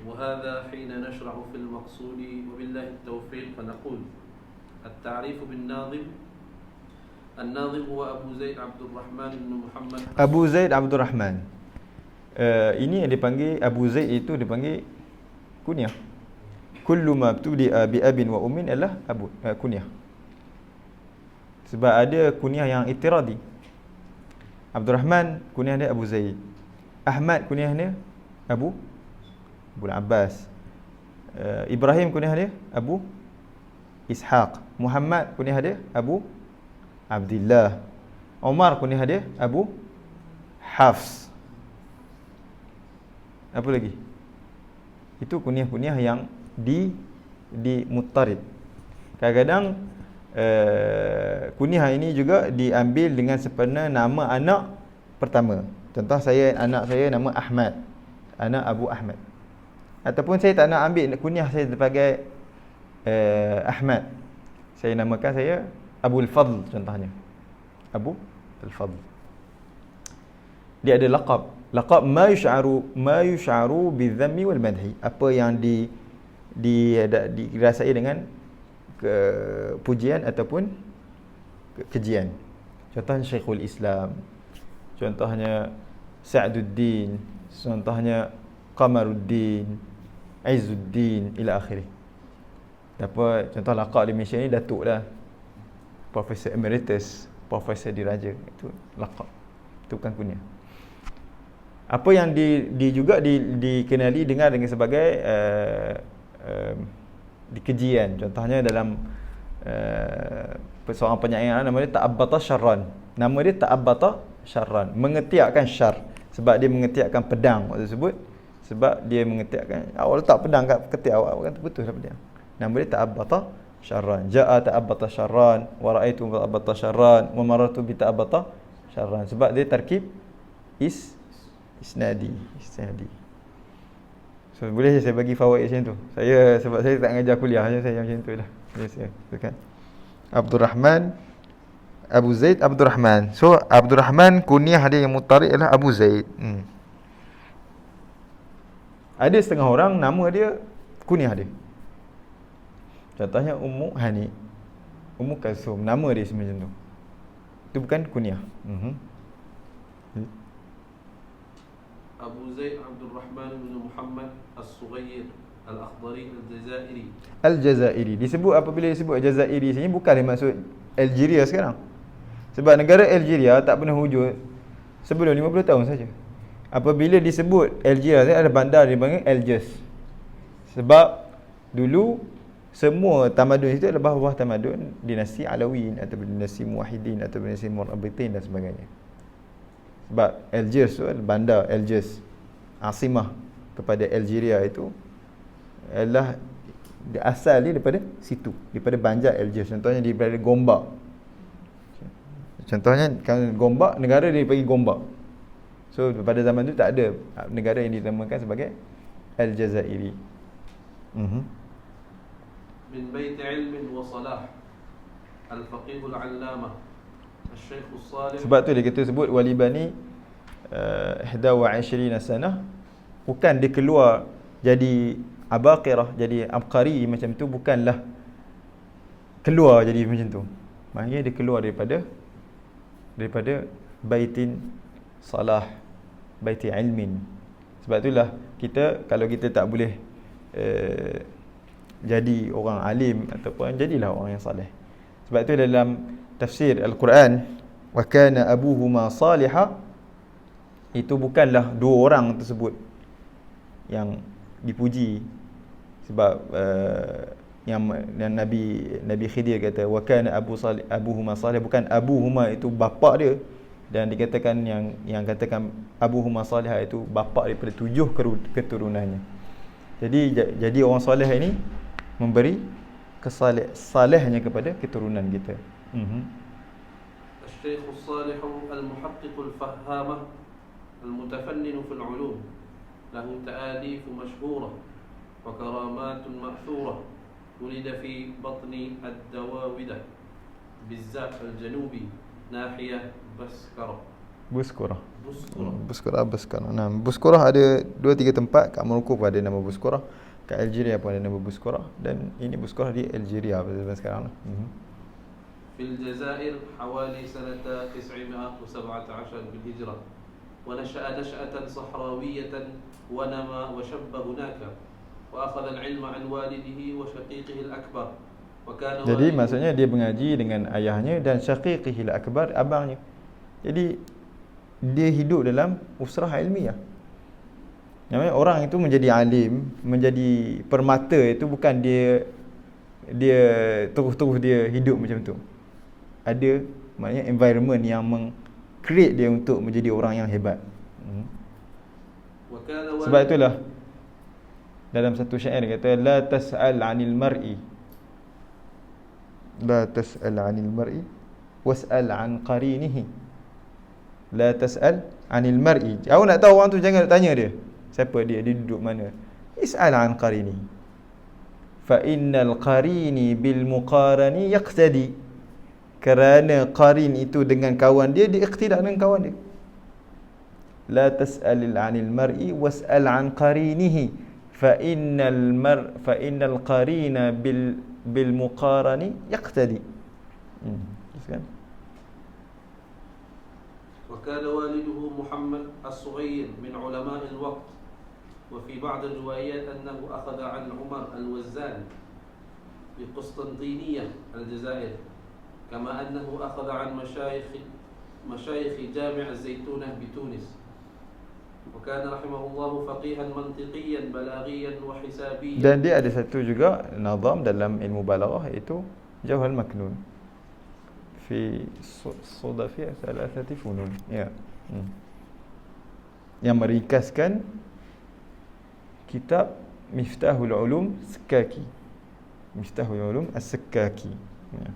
Speaker 2: وهذا حين نشرع في المقصود وبالله التوفيق فنقول التعريف بالناظم. الناظم هو أبو زيد عبد الرحمن بن محمد.
Speaker 1: Abu Zaid Abdul Rahman. Ini yang dipanggil Abu Zaid itu dipanggil kunyah. Kullu ma btudi'a bi abin wa ummin adalah abu kunyah. Sebab ada kunyah yang itiradi. Abdul Rahman kunyah dia Abu Zaid. Ahmad kunyah dia Abu Abbas. Ibrahim kunyah dia Abu Ishaq. Muhammad kunyah dia Abu Abdullah. Umar kunyah dia Abu Hafs. Apa lagi? Itu kunyah-kunyah yang di muttarid. Kadang-kadang kunyah ini juga diambil dengan sempena nama anak pertama. Contoh anak saya nama Ahmad, anak Abu Ahmad. Ataupun saya tak nak ambil kunyah saya sebagai Ahmad, saya namakan saya Abu Al-Fadl contohnya. Abu Al-Fadl. Dia ada laqab ma yush'aru bi-dhammi wal madhi. Apa yang dirasai dengan pujian ataupun kejian. Contohnya Syekhul Islam, contohnya Sa'duddin, contohnya Qamaruddin, Izzuddin ila akhirih. Apa contoh laqab di Malaysia ni Datuk dah. Profesor Emeritus, Profesor Diraja, itu laqab. Itu bukan kunyah. Apa yang juga dikenali dengan sebagai dikejian. Contohnya dalam seorang penyair nama dia Ta'abbata Syarran. Nama dia Ta'abbata Syarran, mengetiakkan syar. Sebab dia mengetiakkan pedang waktu tersebut. Sebab dia mengetiakkan, awak letak pedang kat ketiak awak, kan betul lah pedang. Nama dia Ta'abbata Syarran. Ja'a Ta'abbata Syarran wa ra'aitu Ta'abbata Syarran wa marartu bi Ta'abbata Syarran. Sebab dia tarkib isnadi. So, boleh saya bagi fawaid macam tu. Sebab saya tak mengajar kuliah, saya macam tu lah. Biasa kan. Abdul Rahman, Abu Zaid Abdul Rahman. So Abdul Rahman kunyah dia yang mutarik adalah Abu Zaid. Ada setengah orang nama dia kunyah dia. Contohnya Ummu Hani, Ummu Kalsum, nama dia semacam tu. Itu bukan kunyah.
Speaker 2: Abu Zaid Abdul Rahman bin Muhammad As-Sughair Al-Akhdari Al-Jazairi.
Speaker 1: Al-Jazairi disebut, apabila disebut Jazairi sini bukanlah maksud Algeria sekarang. Sebab negara Algeria tak pernah wujud sebelum 50 tahun saja. Apabila disebut Algeria, ada bandar dipanggil Algiers. Sebab dulu semua tamadun itu adalah bawah tamadun dinasti Alawiyyin atau dinasti Muwahhidin atau dinasti Murabitin dan sebagainya. Sebab Algiers tu, bandar Algiers, asimah kepada Algeria itu adalah asal dia daripada situ, daripada Banjar Algiers. Contohnya daripada Gombak. Contohnya kalau Gombak, negara dia panggil Gombak. So pada zaman tu tak ada negara yang dinamakan sebagai Aljazairi.
Speaker 2: من بيت علم وصلاح الفقيه العلامة الشيخ الصالح.
Speaker 1: Sebab tu dia kata sebut walibani 21 sanah, bukan dia keluar jadi abaqirah, jadi abqari macam tu, bukanlah keluar jadi macam tu. Maknanya dia keluar daripada baitin salah, baiti ilmin. Sebab itulah kita, kalau kita tak boleh jadi orang alim ataupun jadilah orang yang salih. Sebab itu dalam tafsir Al-Quran, wa kana abuhuma salihah, itu bukanlah dua orang tersebut yang dipuji. Sebab yang Nabi Khidir kata wa kana abuhuma salih, bukan abuhuma itu bapa dia, dan dikatakan yang katakan abuhuma salih itu bapa daripada 7 keturunannya. Jadi orang soleh ini memberi salehnya kepada keturunan kita.
Speaker 2: الشيخ الصالح المحقق الفهامة المتفنن في العلوم له تآليف مشهورة وكرامات مأثورة. ولد في بطن الدواودة بالزاف الجنوبي ناحية بسكرة. Buskurah. Nah, Buskurah ada 2-3 tempat. Kat Morocco pun ada nama Buskurah, kat Algeria pun ada nama Buskurah, dan ini Buskurah di Algeria pada sekarang. في الجزائر حوالي سنة 917 بالهجرة، ونشأ نشأة صحراوية ونما وشب هناك، وأخذ العلم عن والده وشقيقه الأكبر. وكان
Speaker 1: Jadi maksudnya dia mengaji dengan ayahnya dan syaqiqihil akbar, abangnya. Jadi dia hidup dalam usrah ilmiah. Namanya orang itu menjadi alim, menjadi permata itu bukan dia terus dia hidup macam tu. Ada maknanya environment yang create dia untuk menjadi orang yang hebat. Sebab itulah dalam satu syair dia kata la tas'al 'anil mar'i was'al 'an qarinihi. La tas'al 'anil mar'i. Awak nak tahu orang tu jangan tanya dia siapa dia duduk mana. Is'al 'an qarini. Fa innal qarini bil muqarani yaqtadi. Kerana qarin itu dengan kawan dia iqtidak dengan kawan dia. La tas'al 'anil mar'i was'al 'an qarinihi. Fa innal qarina bil muqarani yaqtadi. Kan?
Speaker 2: وكان والده محمد الصغير من علماء الوقت، وفي بعض الروايات أنه أخذ عن عمر الوزان بقسطنطينية الجزائر، كما أنه أخذ عن مشايخ جامع الزيتونة بتونس. وكان رحمه الله فقيها منطقيا بلاغيا وحسابيا.
Speaker 1: Dan dia ada satu juga nazam dalam ilmu balaghah, iaitu Jawhar Maknun fi Sudafiyah Thalathati Funun. Ya. Yang meringkaskan kitab Miftahul Ulum Sekaki. Miftahul Ulum As-Sekaki. Ya.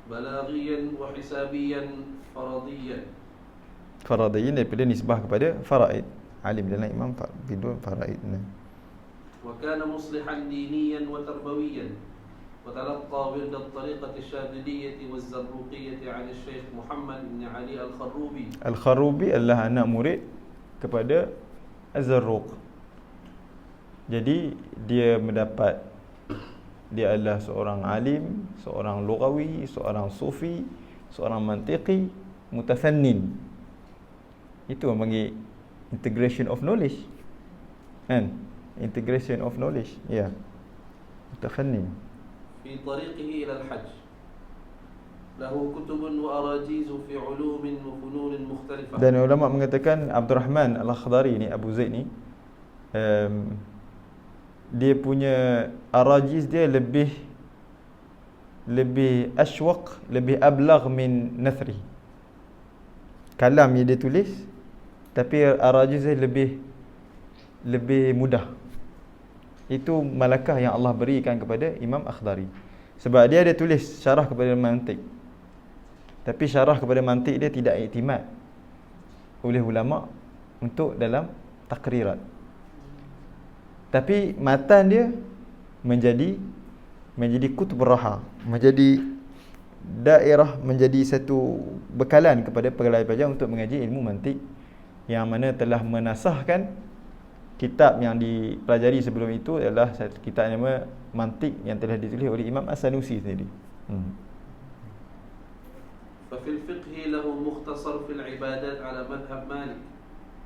Speaker 2: Balaghiyan wa hisabiyan faradiyan.
Speaker 1: Faradiyin daripada nisbah kepada faraid. Alim dalam imam bidul faraid.
Speaker 2: وكان مصلحا دينيا وتربويا، وتلقى ورد الطريقة الشاذلية والزروقية عن الشيخ محمد بن علي الخروبي.
Speaker 1: Al-Kharubi adalah anak murid kepada Az-Zarruq. Jadi dia adalah seorang alim, seorang lughawi, seorang sufi, seorang mantiqi, mutafannin. Itu yang panggil integration of knowledge. Kan? Integration of knowledge. Ya. Mutafannin.
Speaker 2: في طريقه إلى الحج له كتب وأراجيز في علوم وفنون مختلفة.
Speaker 1: Dan ulama mengatakan Abdurrahman Al-Akhdari ni, Abu Zaid ni,
Speaker 2: dia punya arajiz dia lebih ashwaq, lebih ablagh min nathri. Kalam yang dia tulis, tapi arajiz dia lebih mudah. Itu malakah yang Allah berikan kepada Imam Akhdari. Sebab dia ada tulis syarah kepada mantiq, tapi syarah kepada mantiq dia tidak iktimad oleh ulama untuk dalam takrirat. Tapi matan dia menjadi kutub raha, menjadi daerah, menjadi satu bekalan kepada pelajar untuk mengaji ilmu mantiq, yang mana telah menasahkan kitab yang dipelajari sebelum itu adalah satu kitab nama Mantiq yang telah ditulis oleh Imam As-Sanusi sendiri.
Speaker 3: ففي الفقه له مختصر في العبادات على مذهب مالك،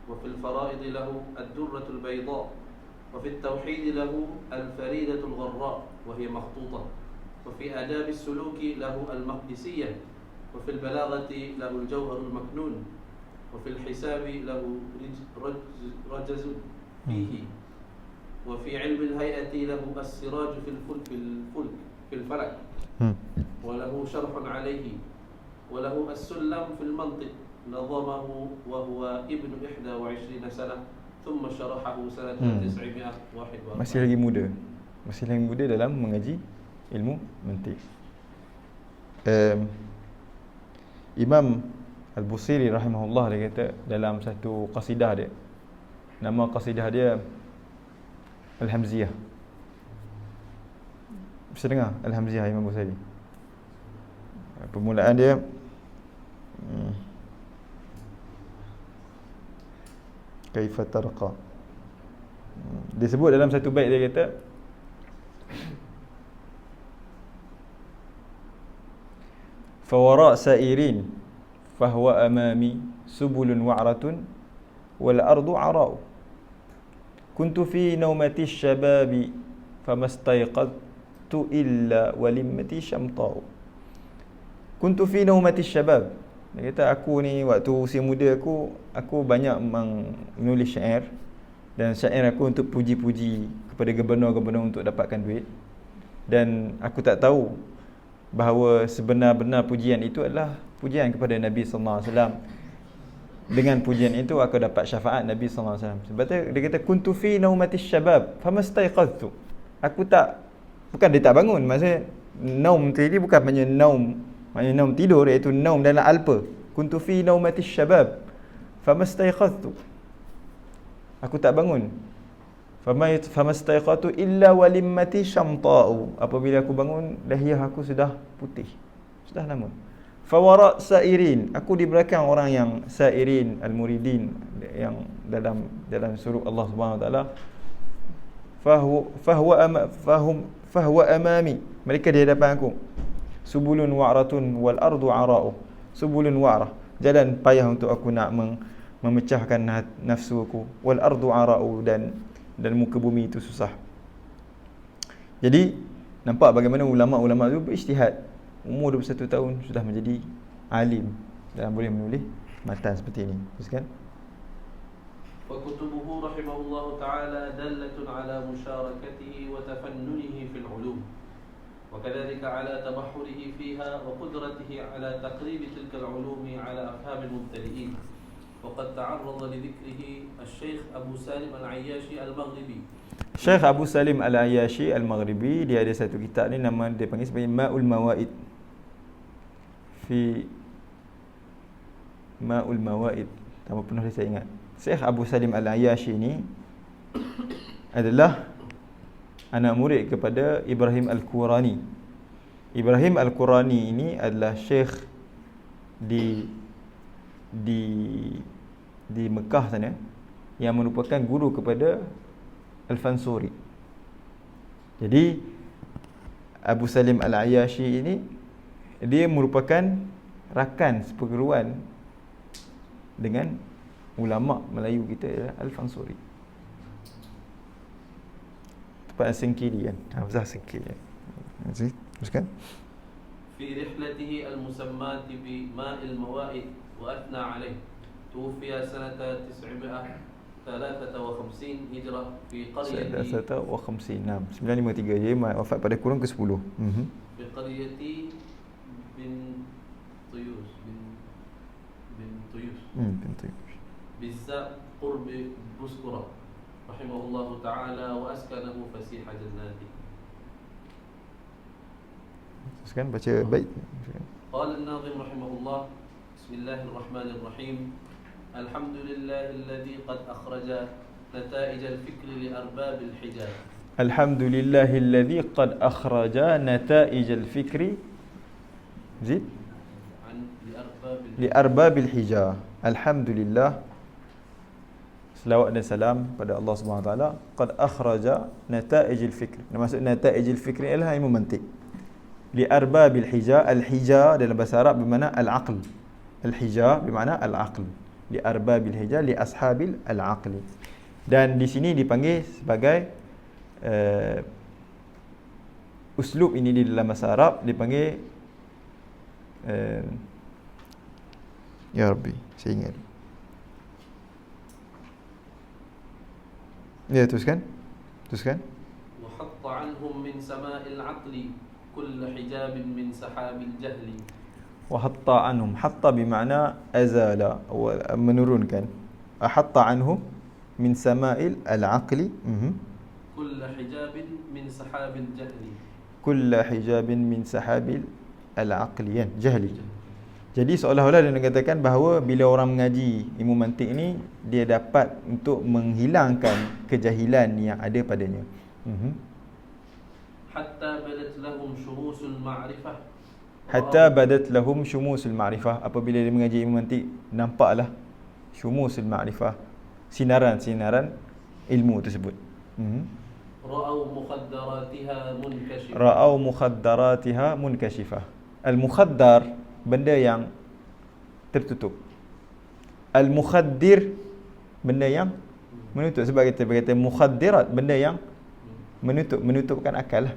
Speaker 3: وفي الفرائض له الدرة البيضاء، وفي التوحيد له الفريدة الغراء وهي مخطوطة، وفي آداب السلوك له المقدسية، وفي البلاغة له الجوهر المكنون، وفي الحساب له رجز فيه، وفي علم الهيئة له السراج في الفلك، وله شرح عليه، وله السلم في المنطق نظمه وهو ابن 21 سنة ثم شرحه سنة 941.
Speaker 2: Masih lagi muda dalam mengaji ilmu mantiq. Imam Al-Busiri rahimahullah dia kata dalam satu qasidah dia, nama qasidah dia Al-Hamziyah. Bisa dengar Al-Hamziyah Imam Busiri? Permulaan dia Kaifa tarqa. Dia sebut dalam satu bait dia kata, fawara sa'irin fahuwa amami subulun wa'ratun wal ardu ara'u kuntu fi naumati syababi famastayqadtu illa walimmati syamta'u. Kuntu fi naumati syabab. Dia kata aku ni waktu usia muda aku banyak menulis syair, dan syair aku untuk puji-puji kepada gubernur-gubernur untuk dapatkan duit, dan aku tak tahu bahawa sebenar-benar pujian itu adalah pujian kepada Nabi sallallahu alaihi wasallam. Dengan pujian itu aku dapat syafaat Nabi sallallahu alaihi wasallam. Sebab tu dia kata kuntu fi naumati syabab famastayqadtu. Bukan dia tak bangun, maksudnya naum tu ini bukan maknanya naum tidur, iaitu naum dalam alpa. Kuntu fi naumati syabab famastayqadtu. Aku tak bangun. Famastayqadtu illa walimmati syamta'u. Apabila aku bangun, dahiyah aku sudah putih, sudah lama. Fawara sa'irin, aku di belakang orang yang sa'irin al-muridin, yang dalam suruk Allah Subhanahu wa taala. Fahuwa amami, mereka di hadapan aku. Subulun wa'ratun wal ardu ara'u. Subulun wa'rah, jalan payah untuk aku nak memecahkan nafsu aku. Wal ardu ara'u, dan muka bumi itu susah. Jadi nampak bagaimana ulama-ulama itu berijtihad. Umur 21 tahun sudah menjadi alim dan boleh menulis matan seperti ini. Teruskan.
Speaker 3: Wa kutubuhu rahimahullahu ta'ala dallatun ala musyarakatihi wa tafannunihi fil ulum, wa kadhalika ala tabahhurihi fiha wa qudratihi ala taqrib tilka al-ulum ala afham al-mubtadi'in. Wa qad ta'arrada li dhikrihi al-Sheikh Abu Salim Al-Ayyashi Al-Maghribi.
Speaker 2: Syekh Abu Salim Al-Ayyashi Al-Maghribi, dia ada satu kitab ni, nama dia panggil sebagai Ma'ul Mawaid. Ma'ul Mawaid, nama penuh saya ingat. Syekh Abu Salim Al-Ayyashi ni adalah anak murid kepada Ibrahim Al-Qurani. Ibrahim Al-Qurani ini adalah syekh di Mekah sana, yang merupakan guru kepada Al-Fansuri. Jadi Abu Salim Al-Ayyashi ini dia merupakan rakan seperguruan dengan ulama Melayu kita, Al-Fansuri. Tempat Sengkili kan, Hamzah Sengkili. Teruskan.
Speaker 3: في رحلته المسماة بماء الموائد وأثنى عليه، توفي سنة 900 53 هجرة في قرية
Speaker 2: 53. Nah, 953 dia wafat pada kurun ke-10.
Speaker 3: في قرية بن طيوس بن طيوس بالزاء قرب بسكرة رحمه الله تعالى وأسكنه فسيح جناته.
Speaker 2: Sekarang baca bait.
Speaker 3: قال الناظم رحمه الله: بسم الله الرحمن الرحيم. الحمد لله الذي قد أخرج نتائج الفكر لأرباب الحجاب.
Speaker 2: الحمد لله الذي قد أخرج نتائج الفكر زيد لأرباب الحجاب. الحمد لله, selawat dan salam pada Allah Subhanahu Wa Taala. Qad akhraja nataij al-fikr. Maksud nataij al-fikr ialah ilmu mantiq. Li arbabil hija, al-hija dalam bahasa Arab bermakna al-aql. Al-hija bermakna al-aql. Li arbabil hija li ashabil al-aql. Dan di sini dipanggil sebagai uslub ini di dalam bahasa Arab dipanggil ya Rabbi, saya ingat. Ya, teruskan.
Speaker 3: وحط عنهم من سماء العقل كل حجاب من سحاب الجهل.
Speaker 2: وحط عنهم, hatta bermakna azala, menurunkan. Hatta anhum min sama'il al-aqli
Speaker 3: كل حجاب من سحاب الجهل.
Speaker 2: كل حجاب من سحاب العقل jahli. Jadi seolah-olah dia mengatakan bahawa bila orang mengaji ilmu mantik ni, dia dapat untuk menghilangkan kejahilan yang ada padanya.
Speaker 3: Hatta badat lahum syumusul ma'rifah.
Speaker 2: Hatta badat lahum syumusul ma'rifah. Apabila dia mengaji ilmu mantik, nampaklah syumusul ma'rifah, sinaran-sinaran ilmu tersebut.
Speaker 3: Ra'au mukhaddaratiha munkashifah.
Speaker 2: Ra'au mukhaddaratiha munkashifah. Al-mukhaddar, benda yang tertutup. Al-mukhaddir, benda yang menutup. Sebab kita berkata mukhaddirat, benda yang menutupkan akal lah.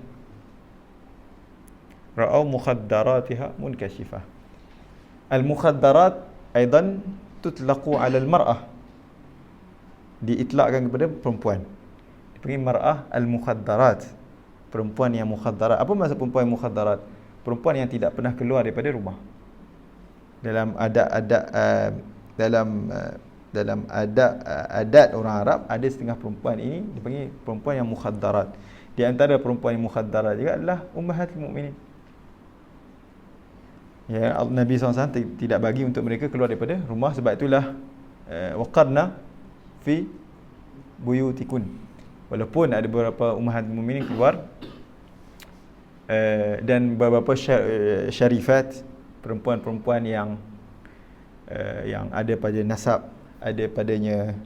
Speaker 2: Ra'au mukhaddaratiha munkashifah. Al-mukhaddarat aidan tutlaqu 'ala al-mar'ah, diitlakkan kepada perempuan. Dipanggil mar'ah al-mukhaddarat, perempuan yang mukhaddarat. Apa maksud perempuan yang mukhaddarat? Perempuan yang tidak pernah keluar daripada rumah. Dalam adat orang Arab, ada setengah perempuan ini dipanggil perempuan yang mukhaddarat. Di antara perempuan yang mukhaddarat juga adalah ummahatul mukminin. Ya, Nabi SAW tidak bagi untuk mereka keluar daripada rumah. Sebab itulah waqarna fi buyutikun. Walaupun ada beberapa ummahatul mukminin keluar, dan beberapa syarifat, perempuan-perempuan yang ada pada nasab, ada padanya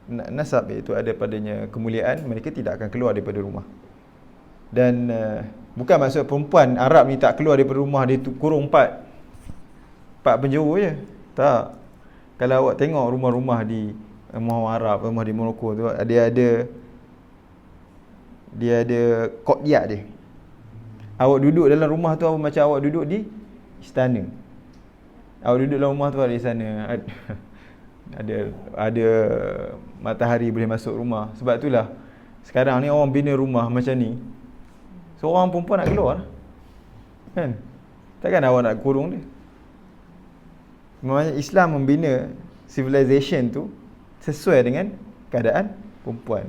Speaker 2: nasab, iaitu ada padanya kemuliaan, mereka tidak akan keluar daripada rumah. Dan bukan maksud perempuan Arab ni tak keluar daripada rumah, dia kurung 4 penjuru je. Tak. Kalau awak tengok rumah-rumah di rumah Arab, rumah di Morocco tu, dia ada courtyard dia. Awak duduk dalam rumah tu macam awak duduk di istana. Awak duduk dalam rumah tu ada istana. Ada matahari boleh masuk rumah. Sebab itulah sekarang ni orang bina rumah macam ni, seorang perempuan nak keluar, kan? Takkan awak nak kurung dia. Maknanya Islam membina civilization tu sesuai dengan keadaan perempuan.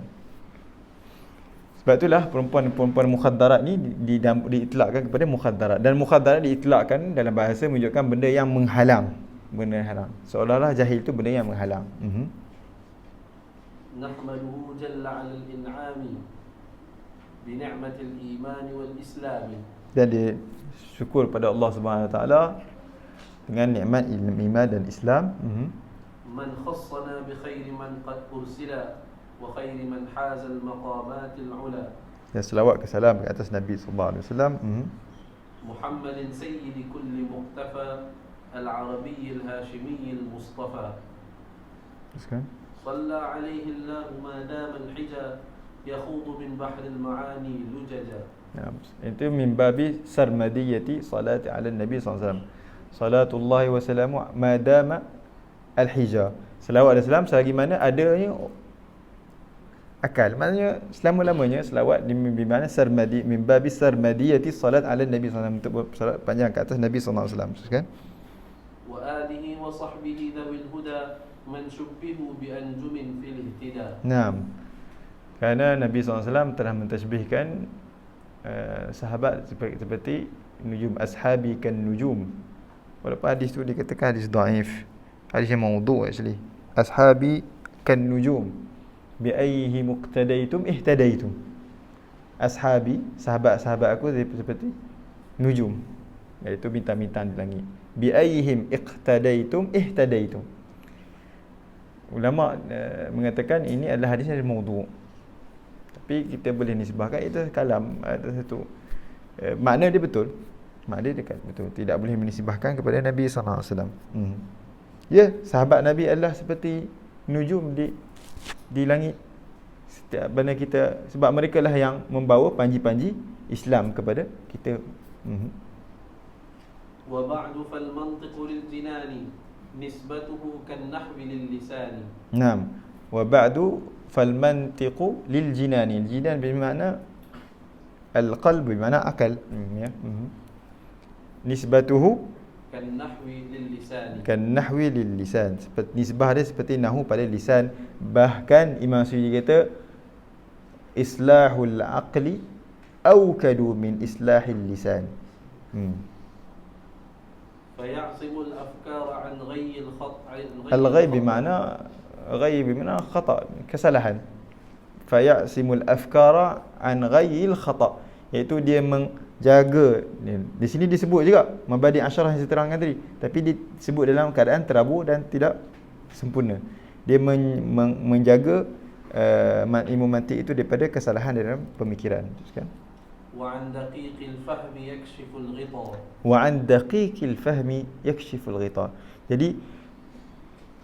Speaker 2: Sebab itulah perempuan mukhaddarat ni diitlakkan kepada mukhaddarat. Dan mukhaddarat diitlakkan dalam bahasa menunjukkan benda yang menghalang. Benda yang halang. Seolah-olah jahil tu benda yang menghalang.
Speaker 3: Nahmaduhu jalla 'alal in'ami bi ni'matil iman wal islam.
Speaker 2: Dan dia syukur pada Allah Subhanahu Wa Taala dengan nikmat iman dan Islam.
Speaker 3: Man khassana bi khairi man qad ursila wa khairi man haza al maqamat al ula.
Speaker 2: Dan selawat ke salam ke atas Nabi sallallahu alaihi wasallam.
Speaker 3: Muhammadin sayyidi kulli muqtafa al arabi al hashimi al mustafa.
Speaker 2: Sekarang
Speaker 3: Shalla alaihi Allah ma dama al hija yakhudu min bahr al maani lujaja.
Speaker 2: Ya, itu min babi sarmadiyati salati ala Nabi sallallahu alaihi wasallam. Salatullahi wa salamu madama al-hija. Selawat dan salam selagi mana adanya akal. Maknanya selama-lamanya selawat di mana sarmadi min babi sarmadiyati salat ala Nabi sallallahu alaihi wasallam, untuk salat panjang ke atas Nabi sallallahu alaihi wasallam. Teruskan.
Speaker 3: Wa alihi wa sahbihi dzawil huda man syubbihu bi anjumin fil ihtida.
Speaker 2: Naam. Kerana Nabi SAW telah mentashbihkan sahabat seperti nujum, ashabi kan nujum. Walaupun hadis tu dikatakan hadis dhaif, hadis yang maudhu actually. Ashabi kan nujum, bi ayyihi muqtadaitum ihtadaitum. Ashabi, sahabat-sahabat aku seperti nujum, iaitu bintang-bintang di langit. Bi ayyihim iqtadaitum ihtadaitum. Ulama mengatakan ini adalah hadis yang maudhu. Tapi kita boleh nisbahkan itu kalam, ada satu makna dia betul. Makna dia dekat betul. Tidak boleh menisbahkan kepada Nabi sallallahu alaihi wasallam. Ya, sahabat Nabi adalah seperti nujum di langit. Setiap mana kita, sebab mereka lah yang membawa panji-panji Islam kepada kita.
Speaker 3: Wa ba'du fal mantiqu lil jinani nisbatuhu kan nahwi lil lisani.
Speaker 2: Naam. Wa ba'du fal mantiqu lil jinani. Jinan bermakna al-qalb, bermakna akal. Ya. Nisbatuhu
Speaker 3: kan nahwi lil lisani.
Speaker 2: Kan nahwi lil lisan. Seperti nisbah dia seperti nahu pada lisan. Bahkan Imam Suyuti kata islahul aqli awkadu min islahil lisan.
Speaker 3: Faya'simul afkara an ghayyil khata'.
Speaker 2: Al-ghay bermakna khata', kesalahan. Faya'simul afkara an ghayyil khata', iaitu dia menjaga. Di sini disebut juga mabadi asyarah yang saya terangkan tadi, tapi disebut dalam keadaan terabur dan tidak sempurna. Dia menjaga ilmu mantik itu daripada kesalahan dalam pemikiran. Kan?
Speaker 3: Wa an daqiqil fahmi yakshiful ghita.
Speaker 2: Wa an daqiqil fahmi yakshiful ghita. Jadi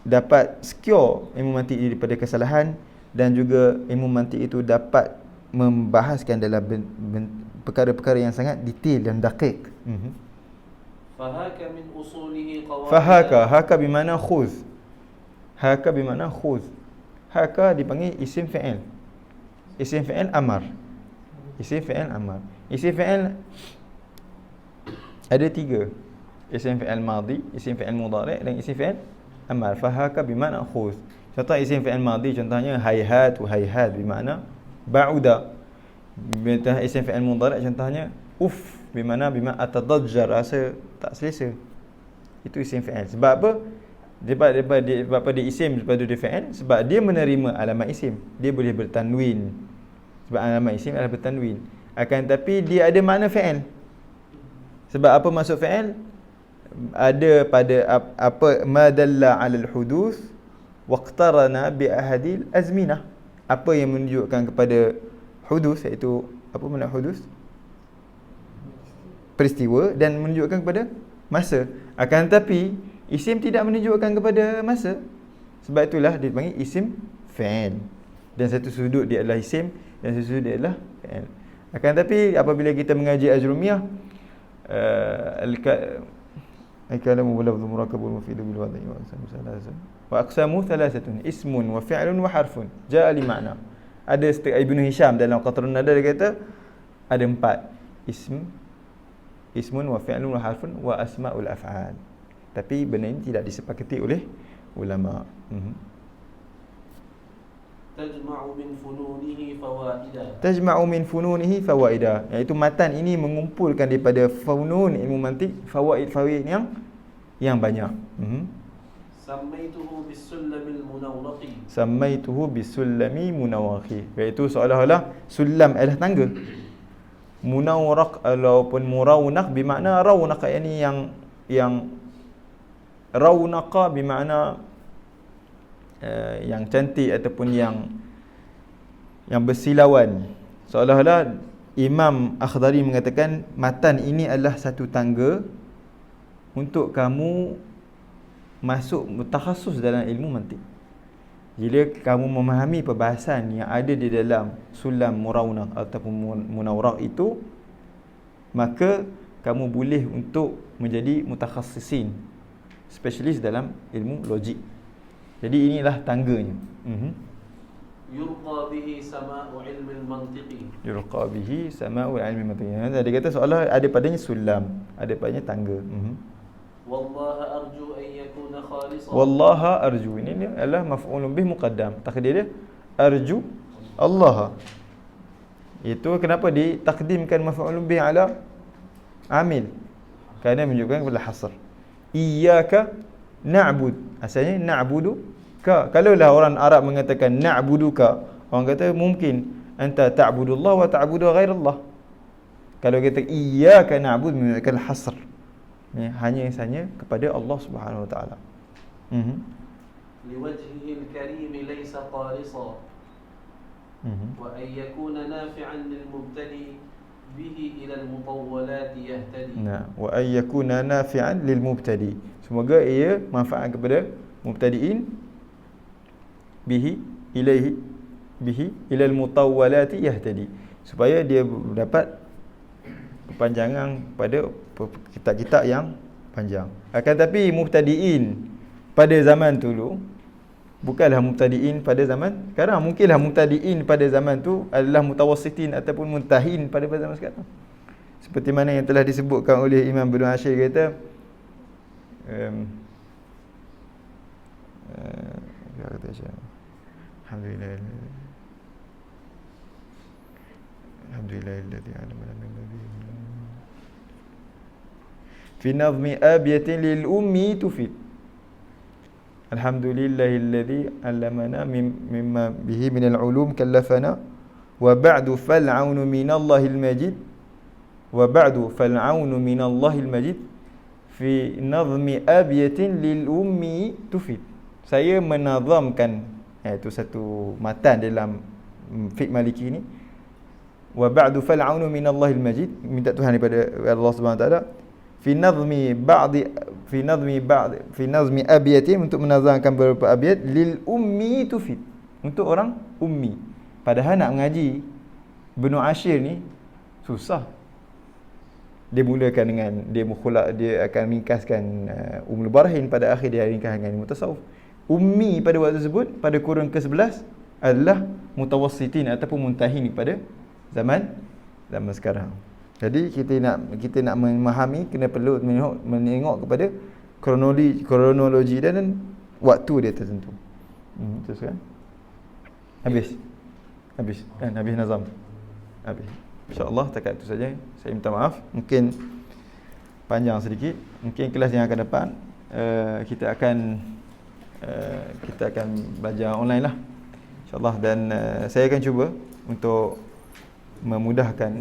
Speaker 2: dapat secure ilmu mantik daripada kesalahan, dan juga ilmu mantik itu dapat membahaskan dalam perkara-perkara yang sangat detail dan daqiq.
Speaker 3: Fahaka min usulihi qawaid.
Speaker 2: Haka bermakna khuz. Haka bermakna khuz. Haka dipanggil isim fi'il. Isim fi'il amar. Isim fi'il amar. Isim fi'il ada 3. Isim fi'il madhi, isim fi'il mudhari' dan isim fi'il amar. Fahaka bermakna khuz. Contoh isim fi'il madhi contohnya hayhat wa hayhat bermakna ba'uda. Contoh isim fi'il mudhari' contohnya uf bermakna atadajjar, rasa tak selesa. Itu isim fi'il. Sebab apa? Sebab dia isim, sebab dia fi'il, sebab dia menerima alamat isim. Dia boleh bertanwin. Sebab alamat isim adalah bertanwin. Akan tapi dia ada makna fi'il. Sebab apa maksud fi'il? Ada pada apa madalla 'alal huduth waqtarana bi ahadil azminah. Apa yang menunjukkan kepada hudus, iaitu apa makna hudus? Peristiwa, dan menunjukkan kepada masa. Akan tetapi isim tidak menunjukkan kepada masa. Sebab itulah dia panggil isim fi'il. Dan satu sudut dia adalah isim, dan satu sudut dia adalah fi'il. Akan tetapi apabila kita mengaji ajrumiyah, al-kalamu wal lafdhu murakabun mufidu bil wad'i wa aqsamu thalathatun ismun wa fi'lun wa harfun jaa li ma'na. Ada Ibnu Hisham dalam Qatrun Nada dia kata ada 4 ismun wa fi'lun wa harfun wa asma'ul af'al. Tapi benda ini tidak disepakati oleh ulama.
Speaker 3: Tajma'u min fununihi fawaida.
Speaker 2: Tajma'u min fununihi fawaida, iaitu matan ini mengumpulkan daripada funun ilmu mantik fawaid yang banyak.
Speaker 3: Sammaituhu bis-sullamil munawwaqi.
Speaker 2: Sammaituhu bis-sullami munawwaqi, iaitu seolah-olah sulam adalah tangga. Munawraq ataupun murawnaq bermakna rawnaq, yakni yang rawnaqa bermakna yang cantik ataupun yang bersilauan. Seolah-olah Imam Akhdari mengatakan matan ini adalah satu tangga untuk kamu masuk mutakhasus dalam ilmu mantik. Bila kamu memahami perbahasan yang ada di dalam sulam murawnaq ataupun munawraq itu, maka kamu boleh untuk menjadi mutakhassisin, spesialis dalam ilmu logik. Jadi inilah tangganya.
Speaker 3: يرقى به سماء علم المنطق.
Speaker 2: Yurqa bihi sama'u ilmi mantiqi. Dia kata seolah ada padanya sulam, ada padanya tangga.
Speaker 3: والله أرجو أن يكون خالصا.
Speaker 2: Wallaha arju, ini adalah maf'ulun bih muqaddam. Takdir dia arju Allah. Itu kenapa ditakdimkan maf'ulun bih ala amil? Kerana menunjukkan kepada hasr. Iyyaka na'bud. Asalnya na'budu ka. Kalaulah orang Arab mengatakan na'buduka, orang kata mungkin anta ta'budullah wa ta'budu ghairallah. Kalau kata iyyaka na'bud menunjukkan hasr. Hanya sahaja kepada Allah Subhanahu wa taala.
Speaker 3: لوجهه الكريم ليس خالصا وأن يكون نافعا للمبتدئ به إلى المطولات يهتدي.
Speaker 2: Wa ay yakuna nafi'an lil mubtadi. Semoga ia manfaat kepada mubtadiin bihi ilaihi bihi ila al mutawwalati yahtadi. Supaya dia dapat perpanjangan pada kitab-kitab yang panjang. Akan tapi mubtadiin pada zaman dulu bukanlah mubtadiin pada zaman sekarang. Mungkinlah mubtadiin pada zaman tu adalah mutawassitin ataupun muntahin pada zaman sekarang. Seperti mana yang telah disebutkan oleh Imam Ibn Ashir, kata alhamdulillahilladzi 'alama min nabiy fi nazmi abiyatin lil ummi tufid. Alhamdulillahilladzi 'allamana mimma bihi min al-'ulum kallafana wa ba'du fal'aunu minallahil majid wa ba'du fal'aunu minallahil majid fi nazmi abiyatin lil ummi tufid. Saya menazamkan, itu satu matan dalam fiqh Maliki ni, wa ba'du fal'aunu minallahil majid, minta Tuhan daripada Allah Subhanahu wa taala, fi nazmi abiyatin, untuk menazamkan beberapa abiyat, lil ummi tufid, untuk orang ummi. Padahal nak mengaji Ibn Ashir ni susah. Dia mulakan dengan dia akan ringkaskan Ummul Barahin, pada akhir dia ringkaskan dengan mutasawuf. Ummi pada waktu tersebut, pada kurun ke-11 adalah mutawassitin ataupun muntahin pada zaman sekarang. Jadi kita nak memahami, kena perlu menengok kepada kronologi dan waktu dia tertentu. Terus kan? Habis kan? Habis nazam. Habis. InsyaAllah takat itu saja. Saya minta maaf, mungkin panjang sedikit. Mungkin kelas yang akan depan kita akan belajar online lah, InsyaAllah. Dan saya akan cuba untuk memudahkan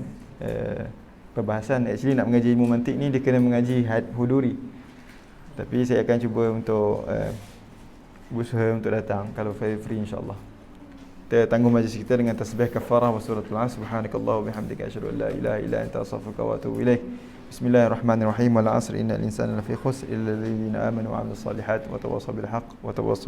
Speaker 2: perbahasan. Actually nak mengaji ilmu mantik ni dia kena mengaji huduri, tapi saya akan cuba untuk berusaha untuk datang kalau free insyaAllah. Kita tangguh majlis kita dengan tasbih kafarah wa suratul As. Subhanakallah wa bihamdika asyhadu an la ilaha illa anta astaghfiruka wa atubu ilaik. Bismillahirrahmanirrahim. Wal 'asr innal insana lafi khusr illa alladhina amanu wa 'amilus solihat wa tawassaw bil haqq wa tawassaw